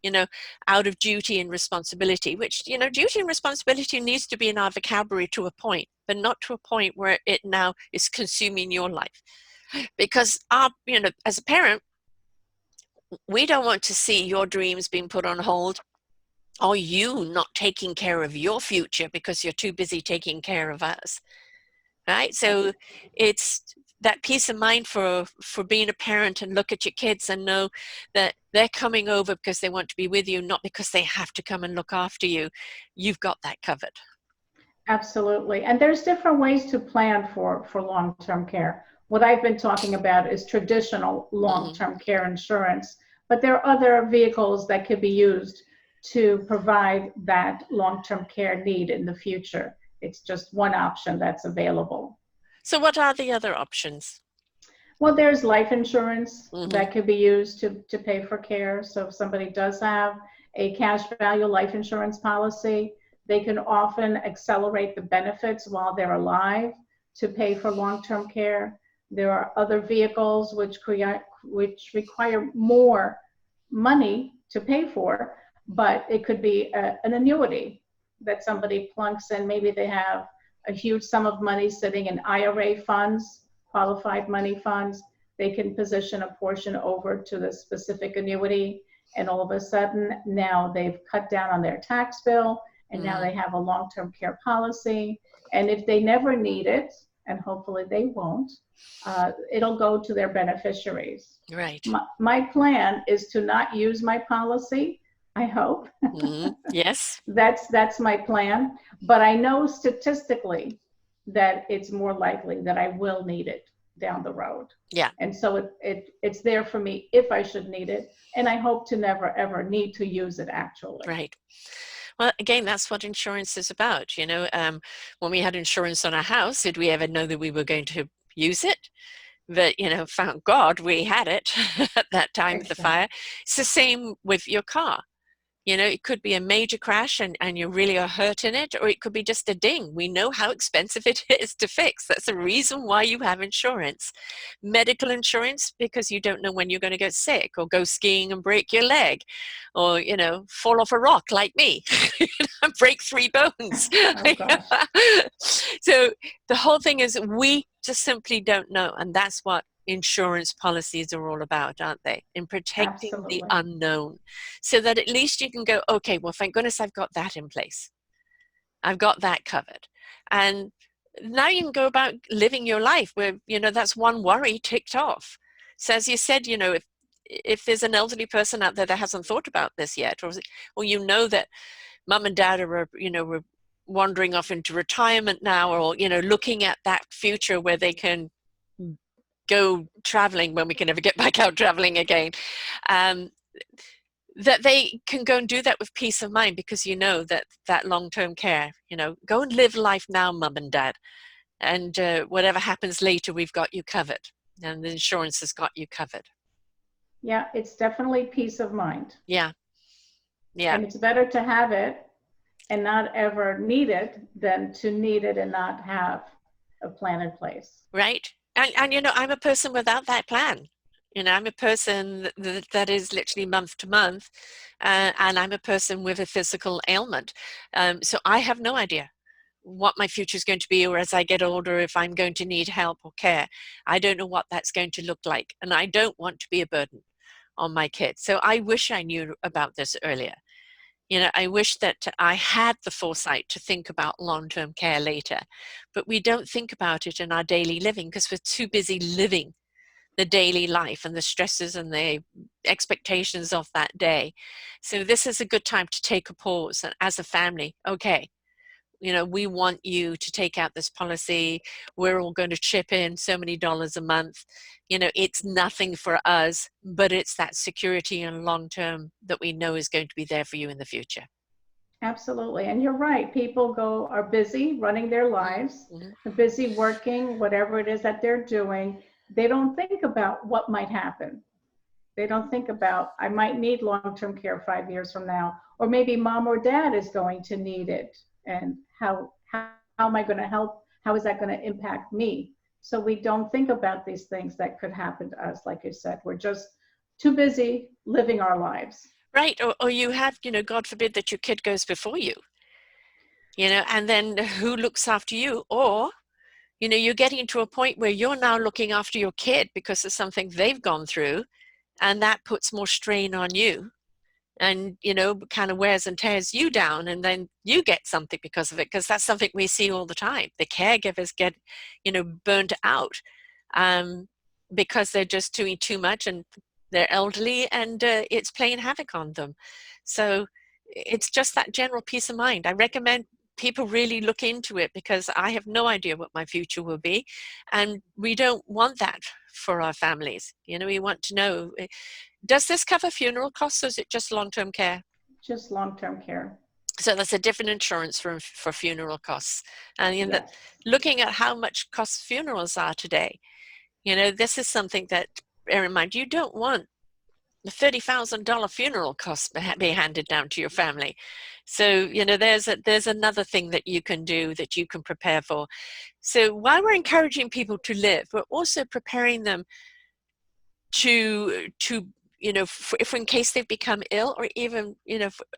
you know, out of duty and responsibility, which, you know, duty and responsibility needs to be in our vocabulary to a point, but not to a point where it now is consuming your life. Because you know, as a parent, we don't want to see your dreams being put on hold, or you not taking care of your future because you're too busy taking care of us, right? So it's that peace of mind for being a parent, and look at your kids and know that they're coming over because they want to be with you, not because they have to come and look after you. You've got that covered. Absolutely. And there's different ways to plan for long-term care. What I've been talking about is traditional long-term care insurance, but there are other vehicles that could be used to provide that long-term care need in the future. It's just one option that's available. So what are the other options? Well, there's life insurance that could be used to pay for care. So if somebody does have a cash value life insurance policy, they can often accelerate the benefits while they're alive to pay for long-term care. There are other vehicles which require more money to pay for, but it could be an annuity that somebody plunks in. Maybe they have a huge sum of money sitting in IRA funds, qualified money funds. They can position a portion over to the specific annuity, and all of a sudden now they've cut down on their tax bill, and now they have a long-term care policy. And if they never need it, and hopefully they won't, it'll go to their beneficiaries. Right. My plan is to not use my policy, I hope. Yes. That's my plan. But I know statistically that it's more likely that I will need it down the road. Yeah. And so it's there for me if I should need it. And I hope to never, ever need to use it actually. Right. Well, again, that's what insurance is about. You know, when we had insurance on our house, did we ever know that we were going to use it? But, you know, thank God we had it at that time of the fire. It's the same with your car. You know, it could be a major crash and you really are hurt in it, or it could be just a ding. We know how expensive it is to fix. That's the reason why you have insurance. Medical insurance, because you don't know when you're going to get sick or go skiing and break your leg, or, you know, fall off a rock like me and break 3 bones. Oh, gosh. So the whole thing is we just simply don't know. And that's what insurance policies are all about, aren't they? In protecting the unknown, so that at least you can go, okay, well, thank goodness I've got that in place. I've got that covered. And now you can go about living your life where, you know, that's one worry ticked off. So as you said, you know, if there's an elderly person out there that hasn't thought about this yet, or you know that mum and dad are, you know, we're wandering off into retirement now, or, you know, looking at that future where they can go traveling when we can ever get back out traveling again, that they can go and do that with peace of mind, because you know that long-term care, you know, go and live life now, mum and dad, and whatever happens later, we've got you covered, and the insurance has got you covered. Yeah, it's definitely peace of mind. Yeah. Yeah. And it's better to have it and not ever need it than to need it and not have a plan in place. Right. And you know, I'm a person without that plan. You know, I'm a person that is literally month to month, and I'm a person with a physical ailment. So I have no idea what my future is going to be, or as I get older, if I'm going to need help or care. I don't know what that's going to look like, and I don't want to be a burden on my kids. So I wish I knew about this earlier. You know, I wish that I had the foresight to think about long-term care later, but we don't think about it in our daily living because we're too busy living the daily life and the stresses and the expectations of that day. So this is a good time to take a pause, and as a family, okay, you know, we want you to take out this policy. We're all going to chip in so many dollars a month. You know, it's nothing for us, but it's that security and long term that we know is going to be there for you in the future. Absolutely. And you're right. People are busy running their lives, they're busy working, whatever it is that they're doing. They don't think about what might happen. They don't think about, I might need long-term care 5 years from now, or maybe mom or dad is going to need it and how am I going to help? How is that going to impact me? So we don't think about these things that could happen to us. Like you said, we're just too busy living our lives. Right. Or you have, God forbid that your kid goes before you, and then who looks after you? Or, you're getting to a point where you're now looking after your kid because of something they've gone through, and that puts more strain on you and, kind of wears and tears you down, and then you get something because of it, because that's something we see all the time. The caregivers get, burnt out because they're just doing too much, and they're elderly, and it's playing havoc on them. So it's just that general peace of mind. I recommend people really look into it, because I have no idea what my future will be, and we don't want that for our families. We want to know, does this cover funeral costs, or is it just long-term care? Just long-term care. So that's a different insurance for funeral costs. And Yes. looking at how much cost funerals are today, this is something that, bear in mind, you don't want the $30,000 funeral costs be handed down to your family. So, there's another thing that you can do, that you can prepare for. So while we're encouraging people to live, we're also preparing them to if in case they've become ill, or even,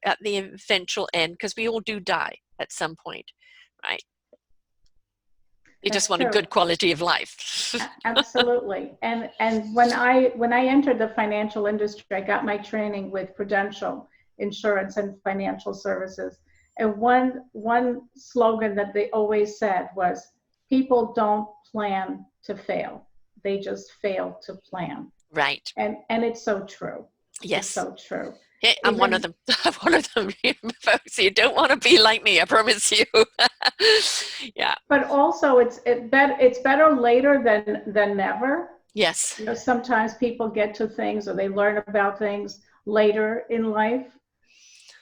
at the eventual end, because we all do die at some point, right? You just That's want a true. good quality of life. Absolutely. And when I entered the financial industry, I got my training with Prudential Insurance and Financial Services. And one slogan that they always said was, people don't plan to fail. They just fail to plan. Right. And it's so true. Yes. It's so true. Yeah, I'm one of them. I'm one of them, folks. You don't want to be like me, I promise you. Yeah. But also, it's better later than never. Yes. Sometimes people get to things, or they learn about things later in life,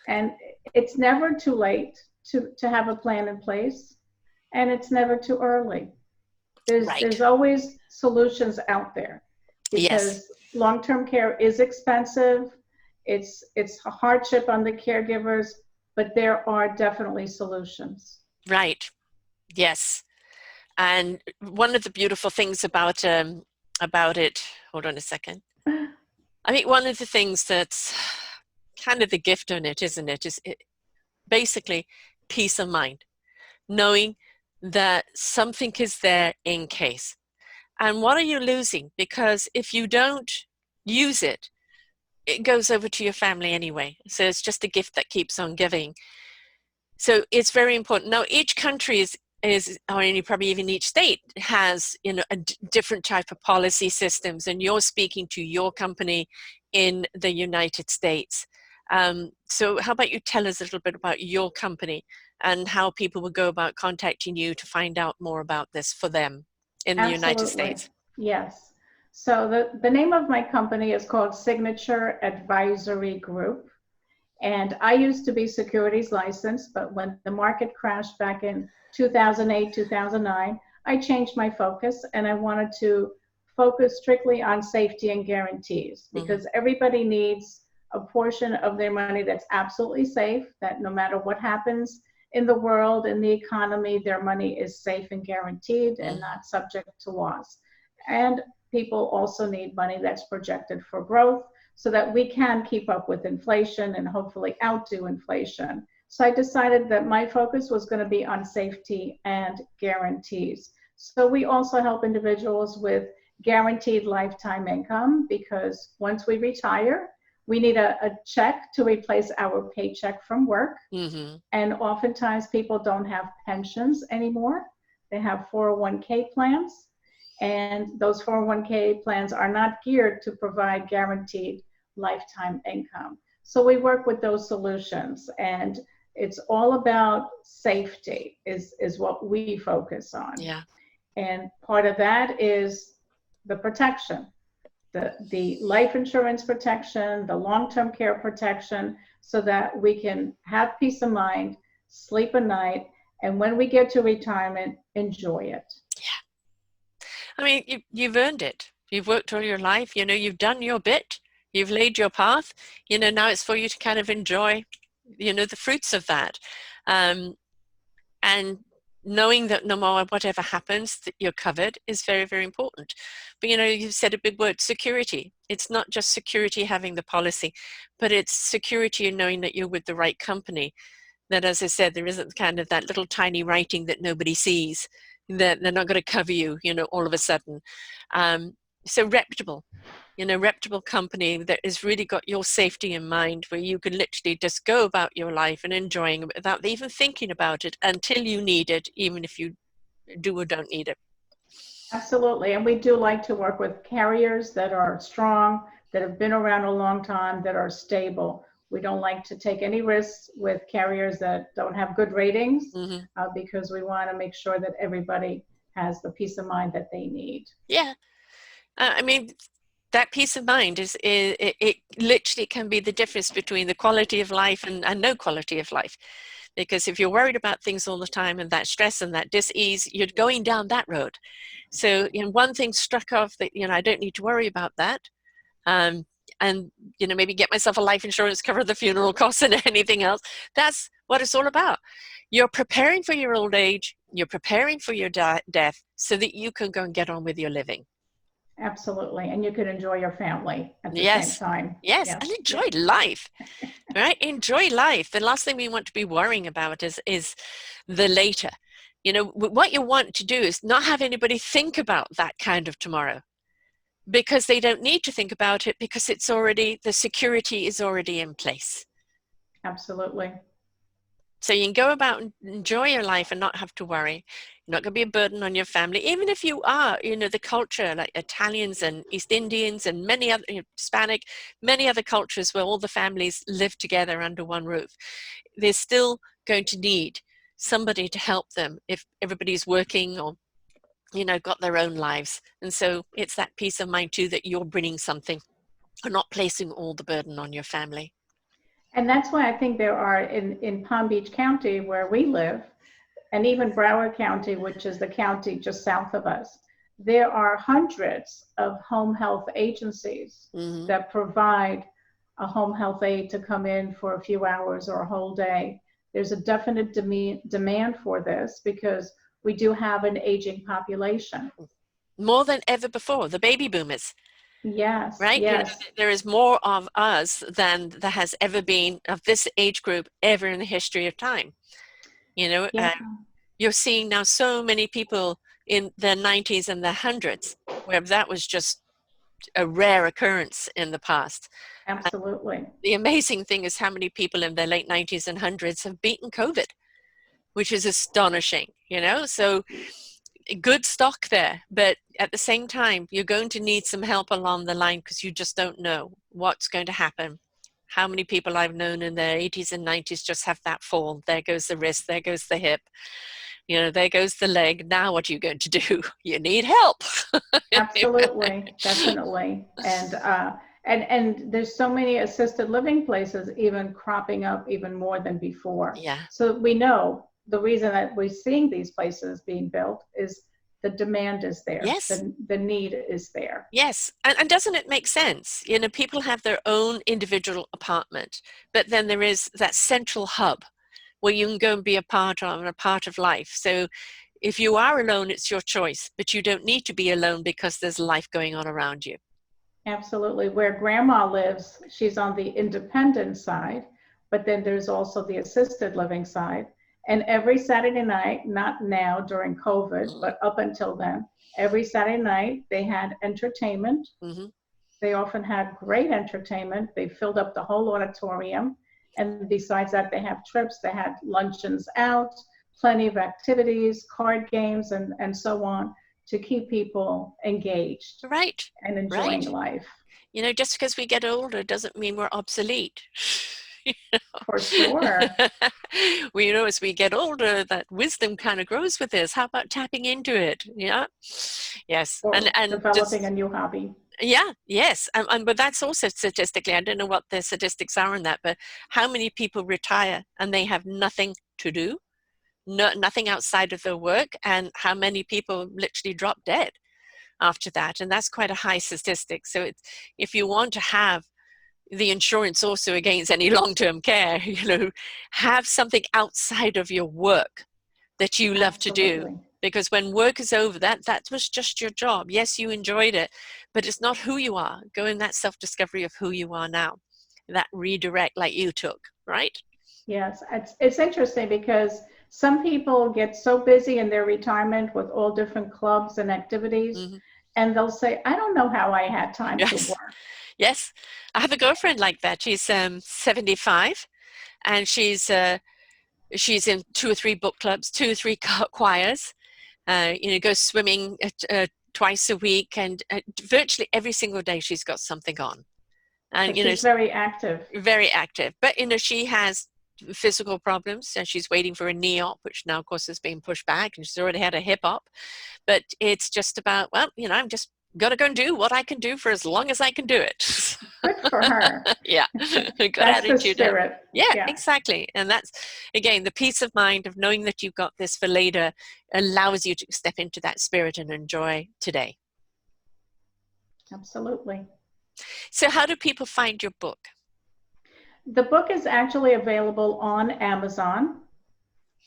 and it's never too late to have a plan in place, and it's never too early. There's always solutions out there, because long-term care is expensive. It's a hardship on the caregivers, but there are definitely solutions. Right. Yes. And one of the beautiful things about it, hold on a second. I mean, one of the things that's kind of the gift on it, isn't it, is basically peace of mind, knowing that something is there in case. And what are you losing? Because if you don't use it, it goes over to your family anyway. So it's just a gift that keeps on giving. So it's very important. Now, each country or probably even each state has, a different type of policy systems, and you're speaking to your company in the United States. So how about you tell us a little bit about your company and how people would go about contacting you to find out more about this for them in the United States? Yes. So the name of my company is called Signature Advisory Group. And I used to be Securities licensed, but when the market crashed back in 2008, 2009, I changed my focus, and I wanted to focus strictly on safety and guarantees, because everybody needs a portion of their money that's absolutely safe, that no matter what happens in the world, in the economy, their money is safe and guaranteed and not subject to loss. And people also need money that's projected for growth, so that we can keep up with inflation and hopefully outdo inflation. So I decided that my focus was going to be on safety and guarantees. So we also help individuals with guaranteed lifetime income, because once we retire, we need a check to replace our paycheck from work. And oftentimes people don't have pensions anymore. They have 401k plans. And those 401k plans are not geared to provide guaranteed lifetime income. So we work with those solutions, and it's all about safety is what we focus on. Yeah. And part of that is the protection, the life insurance protection, the long-term care protection, so that we can have peace of mind, sleep at night, and when we get to retirement, enjoy it. Yeah. I mean, you've earned it. You've worked all your life, you've done your bit. You've laid your path, now it's for you to kind of enjoy, the fruits of that. And knowing that no matter whatever happens, that you're covered is very, very important. But, you've said a big word, security. It's not just security having the policy, but it's security in knowing that you're with the right company. That, as I said, there isn't kind of that little tiny writing that nobody sees, that they're not going to cover you, all of a sudden. So reputable company that has really got your safety in mind, where you can literally just go about your life and enjoying it without even thinking about it until you need it, even if you do or don't need it. Absolutely. And we do like to work with carriers that are strong, that have been around a long time, that are stable. We don't like to take any risks with carriers that don't have good ratings, because we want to make sure that everybody has the peace of mind that they need. Yeah. I mean, that peace of mind it literally can be the difference between the quality of life and no quality of life. Because if you're worried about things all the time and that stress and that dis-ease, you're going down that road. So, one thing struck off that, I don't need to worry about that. And, maybe get myself a life insurance, cover the funeral costs and anything else. That's what it's all about. You're preparing for your old age. You're preparing for your death so that you can go and get on with your living. Absolutely. And you can enjoy your family at the same time. Yes. And enjoy life, right? Enjoy life. The last thing we want to be worrying about is the later. What you want to do is not have anybody think about that kind of tomorrow, because they don't need to think about it, because the security is already in place. Absolutely. So you can go about and enjoy your life and not have to worry. You're not going to be a burden on your family, even if you are, the culture, like Italians and East Indians and many other, Hispanic, many other cultures where all the families live together under one roof. They're still going to need somebody to help them if everybody's working or, got their own lives. And so it's that peace of mind too, that you're bringing something and not placing all the burden on your family. And that's why I think there are in Palm Beach County, where we live, and even Broward County, which is the county just south of us, there are hundreds of home health agencies that provide a home health aide to come in for a few hours or a whole day. There's a definite demand for this, because we do have an aging population. More than ever before, the baby boomers. Yes. Right? Yes. There is more of us than there has ever been of this age group ever in the history of time. You're seeing now so many people in their 90s and their hundreds, where that was just a rare occurrence in the past. Absolutely. The amazing thing is how many people in their late 90s and hundreds have beaten COVID, which is astonishing, so good stock there. But at the same time, you're going to need some help along the line, because you just don't know what's going to happen. How many people I've known in their 80s and 90s just have that fall. There goes the wrist, there goes the hip, there goes the leg. Now what are you going to do? You need help. Absolutely, definitely. And there's so many assisted living places even cropping up even more than before. Yeah. So we know the reason that we're seeing these places being built is the demand is there. Yes. The need is there. Yes. And doesn't it make sense? People have their own individual apartment, but then there is that central hub where you can go and be a part of life. So if you are alone, it's your choice, but you don't need to be alone because there's life going on around you. Absolutely. Where grandma lives, she's on the independent side, but then there's also the assisted living side. And every Saturday night, not now during COVID, but up until then, every Saturday night they had entertainment. They often had great entertainment. They filled up the whole auditorium. And besides that, they have trips. They had luncheons out, plenty of activities, card games, and so on, to keep people engaged. Right. And enjoying life. Just because we get older doesn't mean we're obsolete. For sure. Well, as we get older, that wisdom kind of grows with us. How about tapping into it? Yeah. Yes. Or and developing a new hobby. Yeah. Yes. But that's also statistically, I don't know what the statistics are on that, but how many people retire and they have nothing to do, nothing outside of their work, and how many people literally drop dead after that? And that's quite a high statistic. So if you want to have the insurance also against any long-term care, have something outside of your work that you love to do. Absolutely. Because when work is over, that was just your job. Yes, you enjoyed it, but it's not who you are. Go in that self-discovery of who you are now. That redirect like you took, right? Yes, it's interesting because some people get so busy in their retirement with all different clubs and activities, Mm-hmm. and they'll say, I don't know how I had time to Yes, work. yes. I have a girlfriend like that. She's 75, and she's in 2 or 3 book clubs, 2 or 3 choirs. Goes swimming twice a week, and virtually every single day she's got something on. So And she's very active. very active. But she has physical problems, and she's waiting for a knee op, which now, of course, is being pushed back, and she's already had a hip op. But it's just about, well, I'm just got to go and do what I can do for as long as I can do it. Good for her. Yeah, good That's the attitude. spirit. Yeah, Yeah, exactly. And that's, again, the peace of mind of knowing that you've got this for later allows you to step into that spirit and enjoy today. absolutely. So how do people find your book? The book is actually available on Amazon,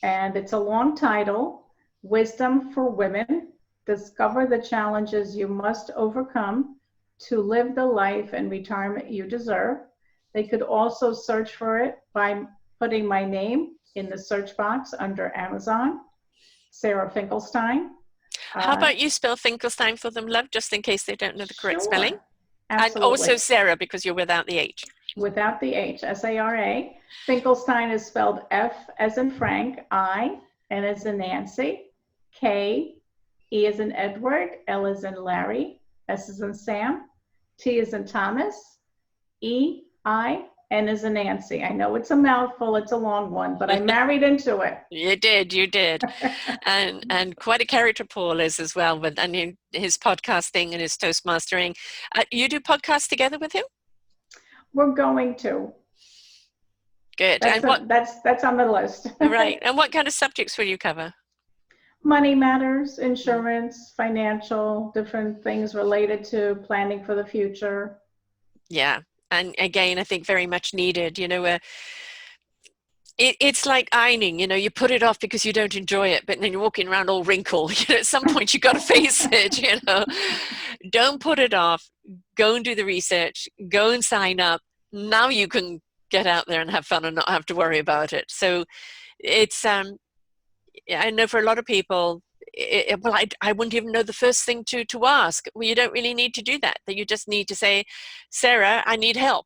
and it's a long title, Wisdom for Women: Discover the Challenges You Must Overcome to Live the Life and Retirement You Deserve. They could also search for it by putting my name in the search box under Amazon, Sarah Finkelstein. How about you spell Finkelstein for them, love, just in case they don't know the correct spelling? Sure, And also absolutely. Sarah, because you're without the H. Without the H, Sara. Finkelstein is spelled F as in Frank, I, N as in Nancy, K, E as in Edward, L as in Larry, S as in Sam, T as in Thomas, E, I, N as in Nancy. I know it's a mouthful, it's a long one, but I married into it. You did. And quite a character Paul is as well, but his podcasting and his Toastmastering. You do podcasts together with him? We're going to. Good. That's on the list. Right. And what kind of subjects will you cover? Money matters, insurance, financial, different things related to planning for the future. Yeah. And again, I think very much needed. It's like ironing, you put it off because you don't enjoy it, but then you're walking around all wrinkled. At some point, you've got to face it. Don't put it off. Go and do the research. Go and sign up. Now you can get out there and have fun and not have to worry about it. So it's, I know for a lot of people, I wouldn't even know the first thing to ask. Well, you don't really need to do that. That you just need to say, Sarah, I need help.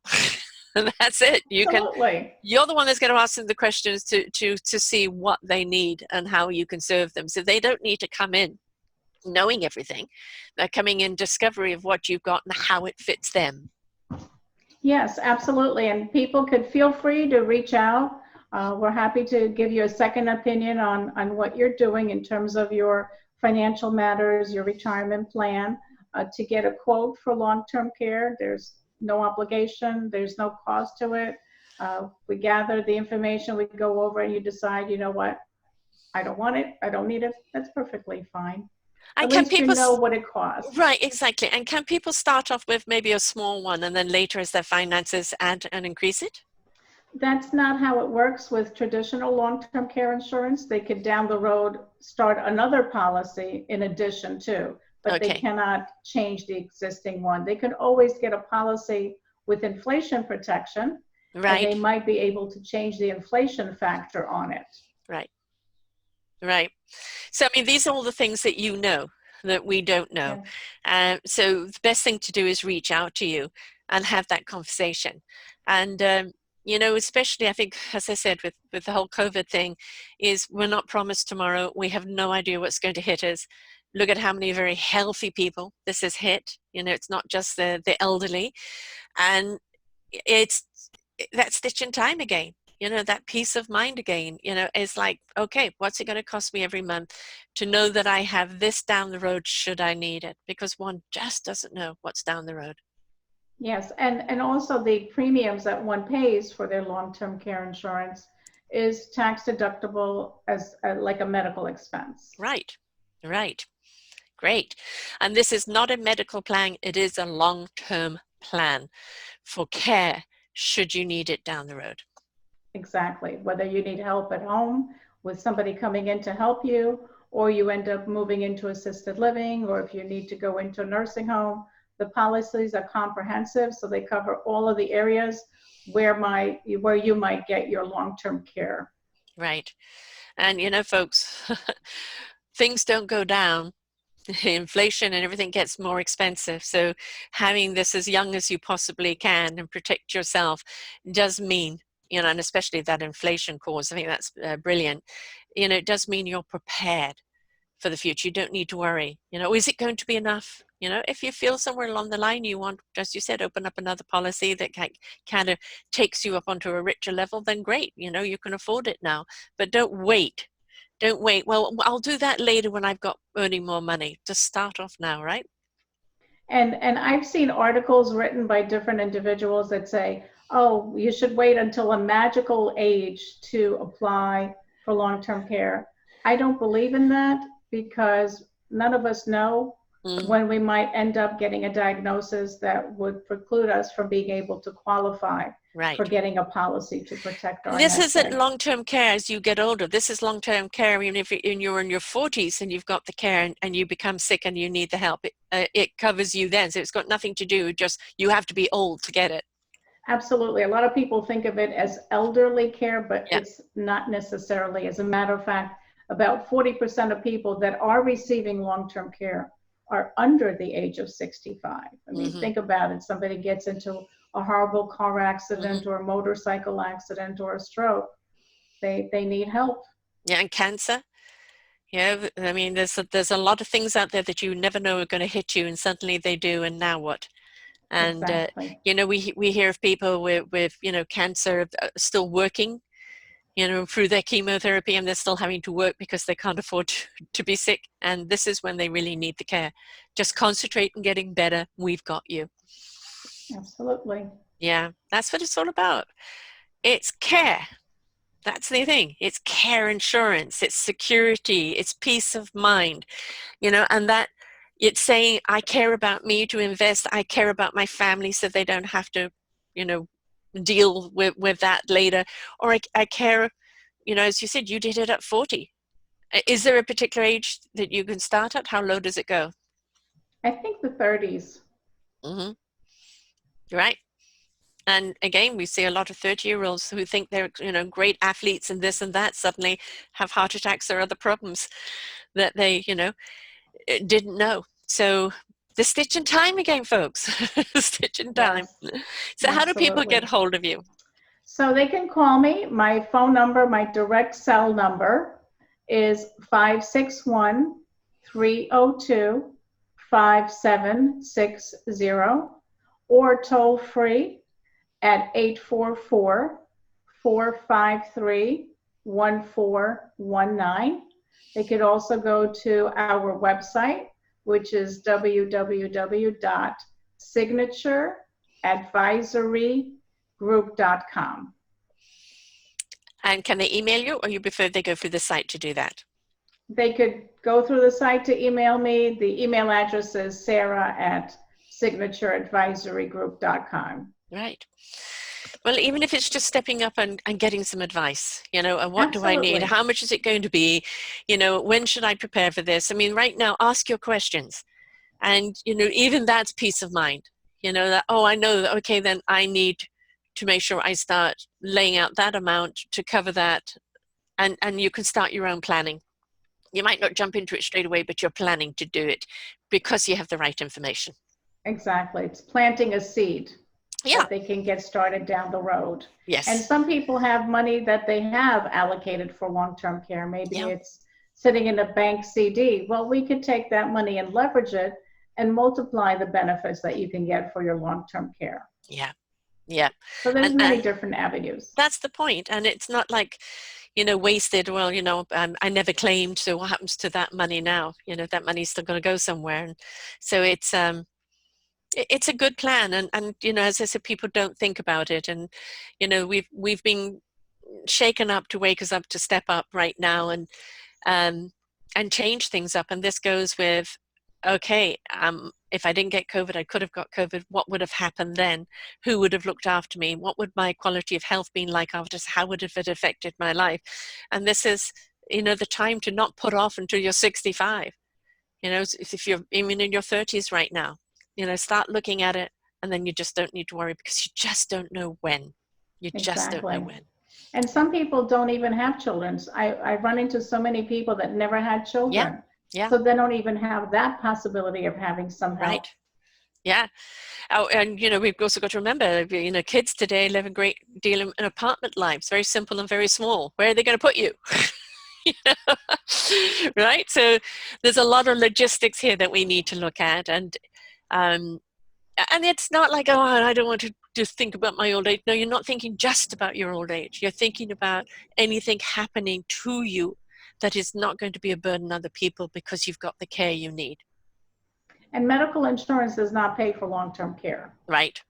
And that's it. Absolutely. You're the one that's going to ask them the questions to see what they need and how you can serve them. So they don't need to come in knowing everything. They're coming in discovery of what you've got and how it fits them. Yes, absolutely. And people could feel free to reach out. We're happy to give you a second opinion on what you're doing in terms of your financial matters, your retirement plan. To get a quote for long-term care, there's no obligation, there's no cost to it. We gather the information, we go over, and you decide, you know what, I don't want it, I don't need it. That's perfectly fine. At least you know what it costs. Right, exactly. And can people start off with maybe a small one and then later as their finances add and increase it? That's not how it works with traditional long-term care insurance. They could down the road start another policy in addition to, but they cannot change the existing one. They can always get a policy with inflation protection, right, and they might be able to change the inflation factor on it. Right. So, I mean, these are all the things that you know that we don't know. Yes. So the best thing to do is reach out to you and have that conversation. And, especially I think, as I said, with the whole COVID thing, is we're not promised tomorrow. We have no idea what's going to hit us. Look at how many very healthy people this has hit. It's not just the elderly. And it's that stitch in time again. That peace of mind again, is like, okay, what's it going to cost me every month to know that I have this down the road should I need it? Because one just doesn't know what's down the road. Yes, and also the premiums that one pays for their long-term care insurance is tax deductible as like a medical expense. Right. Great. And this is not a medical plan. It is a long-term plan for care should you need it down the road. Exactly. Whether you need help at home, with somebody coming in to help you, or you end up moving into assisted living, or if you need to go into a nursing home. The policies are comprehensive, so they cover all of the areas where you might get your long-term care. Right. And folks, things don't go down. Inflation and everything gets more expensive. So having this as young as you possibly can and protect yourself does mean, and especially that inflation cause, I think that's brilliant. It does mean you're prepared for the future. You don't need to worry. Is it going to be enough? If you feel somewhere along the line you want, as you said, open up another policy that kind of takes you up onto a richer level, then great. You can afford it now. But don't wait. Don't wait. Well, I'll do that later when I've got earning more money. Just start off now, right? And I've seen articles written by different individuals that say, oh, you should wait until a magical age to apply for long-term care. I don't believe in that, because none of us know when we might end up getting a diagnosis that would preclude us from being able to qualify for getting a policy to protect our This isn't egg. long-term care as you get older. This is long-term care even if you're in your 40s and you've got the care and you become sick and you need the help. It covers you then. So it's got nothing to do, just you have to be old to get it. Absolutely. A lot of people think of it as elderly care, but it's not necessarily. As a matter of fact, about 40% of people that are receiving long-term care are under the age of 65. I mean, think about it. Somebody gets into a horrible car accident or a motorcycle accident or a stroke. They need help. Yeah, and cancer. Yeah, I mean, there's a lot of things out there that you never know are going to hit you, and suddenly they do, and now what? And exactly. We hear of people with cancer still working, through their chemotherapy, and they're still having to work because they can't afford to be sick. And this is when they really need the care. Just concentrate on getting better. We've got you. Absolutely. Yeah, that's what it's all about. It's care. That's the thing. It's care insurance. It's security. It's peace of mind, and that it's saying, I care about me to invest. I care about my family so they don't have to, deal with that later. Or I care, as you said, you did it at 40. Is there a particular age that you can start at? How low does it go? I think the 30s. Right. And again, we see a lot of 30-year-olds who think they're, great athletes and this and that, suddenly have heart attacks or other problems that they, didn't know. So the stitch in time again, folks. Stitch in time. Yes. So how do people get hold of you? So they can call me. My phone number, my direct cell number is 561-302-5760, or toll free at 844-453-1419. They could also go to our website, which is www.signatureadvisorygroup.com. And can they email you, or you prefer they go through the site to do that? They could go through the site to email me. The email address is sarah@signatureadvisorygroup.com. Right. Well, even if it's just stepping up and getting some advice, and what Absolutely. do I need? How much is it going to be? When should I prepare for this? I mean, right now, ask your questions. And, even that's peace of mind, that, oh, I know that, okay, then I need to make sure I start laying out that amount to cover that. And you can start your own planning. You might not jump into it straight away, but you're planning to do it because you have the right information. Exactly. It's planting a seed. Yeah. That they can get started down the road. Yes. And some people have money that they have allocated for long-term care. Maybe it's sitting in a bank CD. Well, we could take that money and leverage it and multiply the benefits that you can get for your long-term care. Yeah. Yeah. So there's many different avenues. That's the point. And it's not like, wasted. Well, I never claimed. So what happens to that money now? That money's still going to go somewhere. And so it's a good plan. And as I said, people don't think about it. And, we've been shaken up to wake us up to step up right now and change things up. And this goes with, okay, if I didn't get COVID, I could have got COVID. What would have happened then? Who would have looked after me? What would my quality of health been like after this? How would it have affected my life? And this is the time to not put off until you're 65. If you're even in your 30s right now, start looking at it, and then you just don't need to worry, because you just don't know when. You just don't know Exactly. when. And some people don't even have children. I run into so many people that never had Yeah. children. Yeah. So they don't even have that possibility of having some help. Right. Yeah. Oh, and we've also got to remember, kids today live a great deal in apartment lives, very simple and very small. Where are they going to put you? Right? So there's a lot of logistics here that we need to look at, and it's not like, oh, I don't want to just think about my old age. No, you're not thinking just about your old age. You're thinking about anything happening to you that is not going to be a burden on other people, because you've got the care you need. And medical insurance does not pay for long-term care. Right.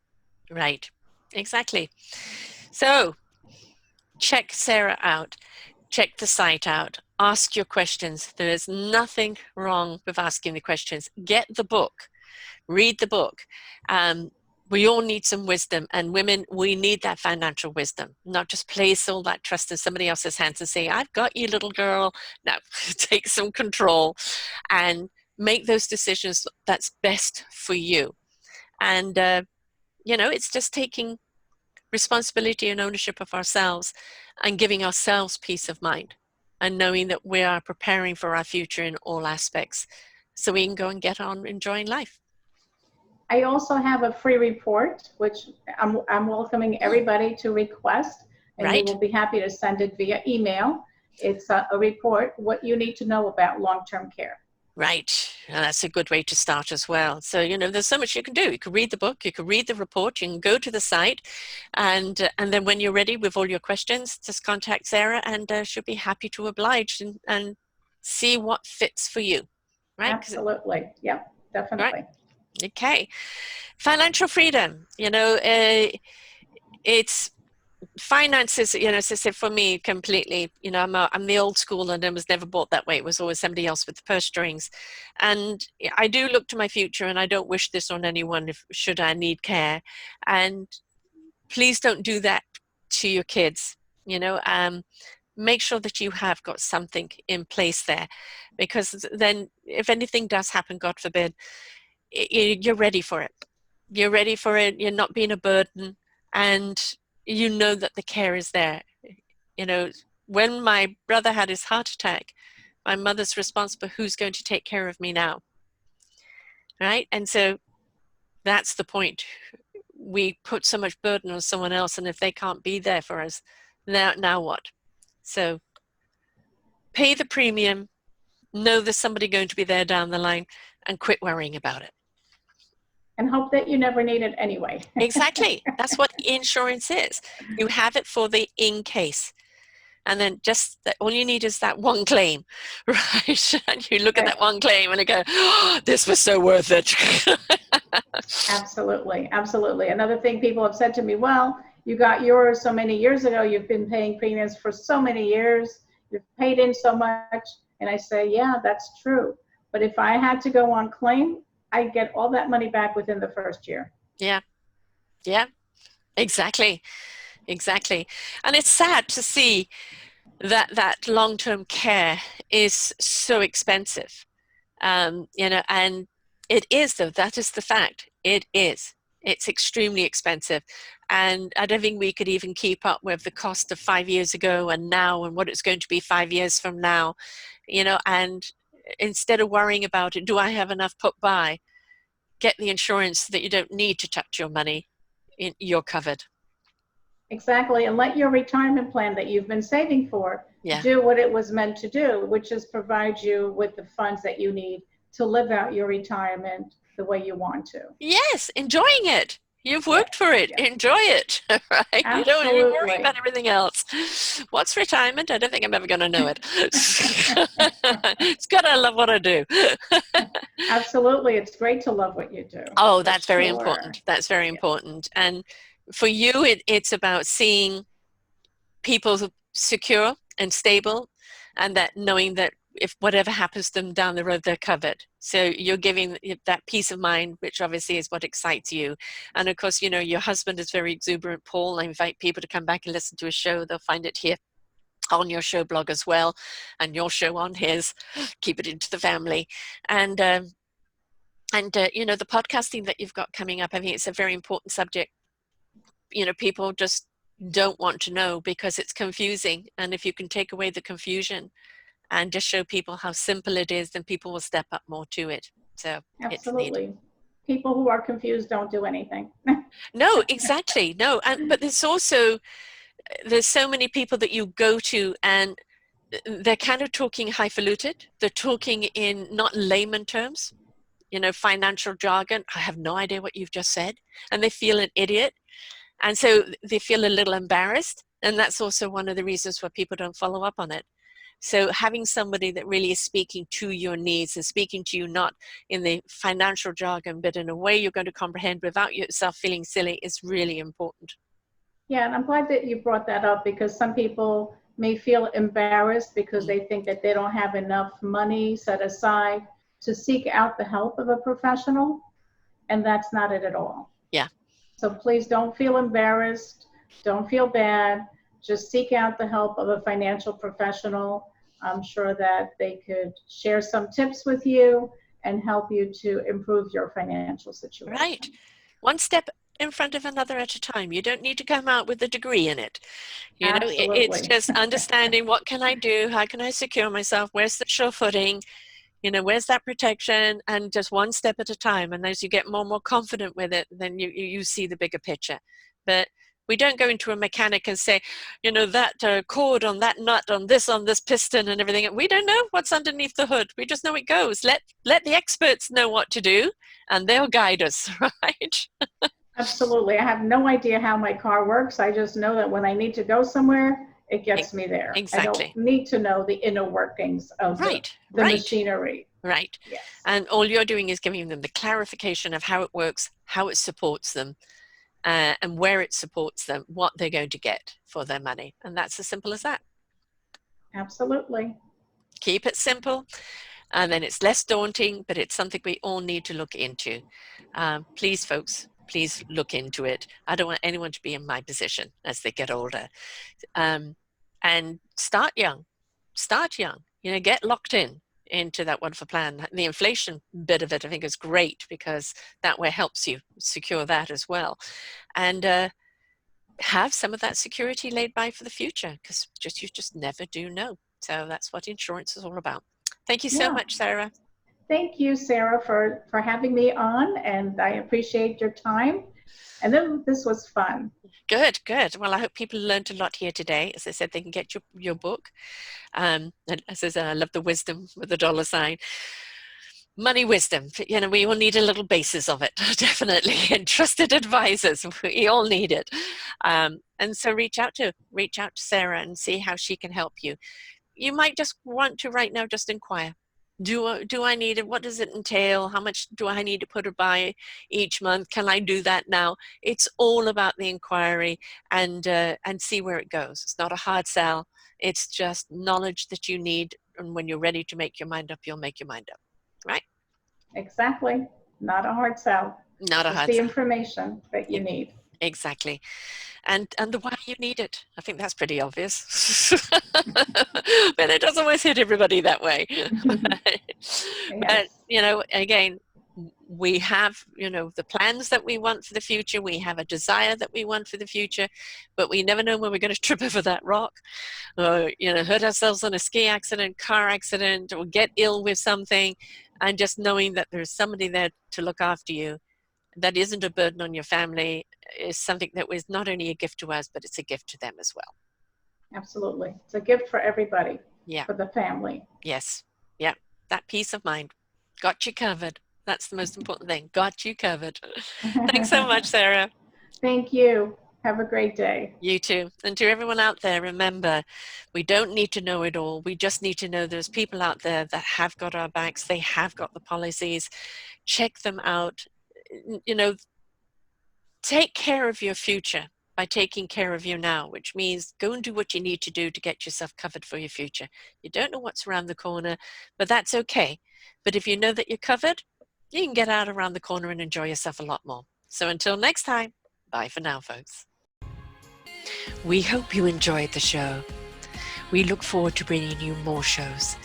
Exactly. So check Sarah out. Check the site out. Ask your questions. There is nothing wrong with asking the questions. Get the book. Read the book. We all need some wisdom, and women, we need that financial wisdom, not just place all that trust in somebody else's hands and say, I've got you, little girl. No, take some control and make those decisions that's best for you. And, it's just taking responsibility and ownership of ourselves, and giving ourselves peace of mind, and knowing that we are preparing for our future in all aspects, so we can go and get on enjoying life. I also have a free report, which I'm welcoming everybody to request, and we will be happy to send it via email. It's a report, what you need to know about long-term care. Right. And that's a good way to start as well. So, there's so much you can do. You can read the book, you can read the report, you can go to the site, and then when you're ready with all your questions, just contact Sarah, and she'll be happy to oblige and see what fits for you. Right? Absolutely. Yep, definitely. Right. Okay. Financial freedom, it's finances, as I said, for me completely, I'm the old school, and I was never bought that way. It was always somebody else with the purse strings. And I do look to my future, and I don't wish this on anyone should I need care. And please don't do that to your kids. Make sure that you have got something in place there, because then if anything does happen, God forbid, you're ready for it. You're ready for it. You're not being a burden, and you know that the care is there. When my brother had his heart attack, my mother's responsible, who's going to take care of me now? Right? And so that's the point. We put so much burden on someone else, and if they can't be there for us, now what? So pay the premium, know there's somebody going to be there down the line, and quit worrying about it. And hope that you never need it anyway. Exactly. That's what insurance is. You have it for the in case. And then just all you need is that one claim, right? And you look at that one claim and you go, oh, this was so worth it. Absolutely. Absolutely. Another thing people have said to me, well, you got yours so many years ago, you've been paying premiums for so many years, you've paid in so much. And I say, yeah, that's true. But if I had to go on claim, I get all that money back within the first year. Yeah. Exactly. And it's sad to see that long-term care is so expensive. And it is, though. That is the fact. It is. It's extremely expensive. And I don't think we could even keep up with the cost of 5 years ago and now, and what it's going to be 5 years from now. And instead of worrying about it, do I have enough put by? Get the insurance so that you don't need to touch your money. You're covered. Exactly. And let your retirement plan that you've been saving for do what it was meant to do, which is provide you with the funds that you need to live out your retirement the way you want to. Yes, enjoying it. You've worked for it. Enjoy it, right? Absolutely. You don't even worry about everything else. What's retirement? I don't think I'm ever going to know it. It's good. I love what I do. Absolutely. It's great to love what you do. Oh, that's very important. That's very important. And for you, it's about seeing people secure and stable, and that knowing that if whatever happens to them down the road, they're covered. So you're giving that peace of mind, which obviously is what excites you. And of course, your husband is very exuberant, Paul. I invite people to come back and listen to a show. They'll find it here on your show blog as well, and your show on his. Keep it into the family. And you know, the podcasting that you've got coming up, I think it's a very important subject. You know, people just don't want to know because it's confusing. And if you can take away the confusion and just show people how simple it is, then people will step up more to it. So it's neat. Absolutely. People who are confused don't do anything. No, exactly. No. But there's also, there's so many people that you go to and they're kind of talking highfalutin. They're talking in not layman terms, you know, financial jargon. I have no idea what you've just said. And they feel an idiot. And so they feel a little embarrassed. And that's also one of the reasons why people don't follow up on it. So having somebody that really is speaking to your needs and speaking to you not in the financial jargon, but in a way you're going to comprehend without yourself feeling silly is really important. Yeah, and I'm glad that you brought that up, because some people may feel embarrassed because they think that they don't have enough money set aside to seek out the help of a professional, and that's not it at all. Yeah. So please don't feel embarrassed, don't feel bad, just seek out the help of a financial professional. I'm sure that they could share some tips with you and help you to improve your financial situation. Right. One step in front of another at a time. You don't need to come out with a degree in it. You know, it's Absolutely. just understanding what can I do? How can I secure myself? Where's the sure footing? You know, where's that protection? And just one step at a time. And as you get more and more confident with it, then you see the bigger picture. But we don't go into a mechanic and say, you know, that cord on that nut on this piston and everything. We don't know what's underneath the hood. We just know it goes. Let the experts know what to do, and they'll guide us, right? Absolutely. I have no idea how my car works. I just know that when I need to go somewhere, it gets me there. Exactly. I don't need to know the inner workings of the machinery. Right. Yes. And all you're doing is giving them the clarification of how it works, how it supports them, and where it supports them, what they're going to get for their money. And that's as simple as that. Absolutely. Keep it simple. And then it's less daunting, but it's something we all need to look into. Please, folks, please look into it. I don't want anyone to be in my position as they get older. And start young. Start young. You know, get locked into that wonderful plan. The inflation bit of it, I think, is great because that way helps you secure that as well. And have some of that security laid by for the future, because you just never do know. So that's what insurance is all about. Thank you so much, Sarah. Thank you, Sarah, for having me on, and I appreciate your time. And then this was fun. Good, good. Well, I hope people learned a lot here today. As I said, they can get your book. And as I said, I love the wisdom with the dollar sign. Money wisdom, you know, we all need a little basis of it, definitely. And trusted advisors, we all need it. And so reach out to Sarah and see how she can help you. You might just want to right now just inquire. Do I need it? What does it entail? How much do I need to put by each month? Can I do that now? It's all about the inquiry and see where it goes. It's not a hard sell. It's just knowledge that you need. And when you're ready to make your mind up, you'll make your mind up. Right? Exactly. Not a hard sell. Not a hard sell. The sell. Information that you need. Exactly. And the why you need it. I think that's pretty obvious. But it doesn't always hit everybody that way. Yes. But, you know, again, we have, you know, the plans that we want for the future. We have a desire that we want for the future, but we never know when we're going to trip over that rock or, you know, hurt ourselves on a ski accident, car accident, or get ill with something. And just knowing that there's somebody there to look after you that isn't a burden on your family is something that was not only a gift to us, but it's a gift to them as well. Absolutely. It's a gift for everybody. Yeah. For the family. Yes. Yeah. That peace of mind. Got you covered. That's the most important thing. Got you covered. Thanks so much, Sarah. Thank you. Have a great day. You too. And to everyone out there, remember, we don't need to know it all. We just need to know there's people out there that have got our backs. They have got the policies. Check them out. You know, take care of your future by taking care of you now, which means go and do what you need to do to get yourself covered for your future. You don't know what's around the corner, but that's okay. But if you know that you're covered, you can get out around the corner and enjoy yourself a lot more. So until next time, bye for now, folks. We hope you enjoyed the show. We look forward to bringing you more shows.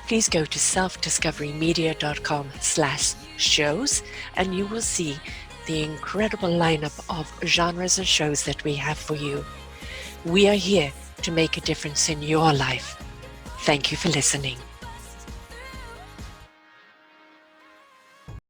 Please go to selfdiscoverymedia.com/shows and you will see the incredible lineup of genres and shows that we have for you. We are here to make a difference in your life. Thank you for listening.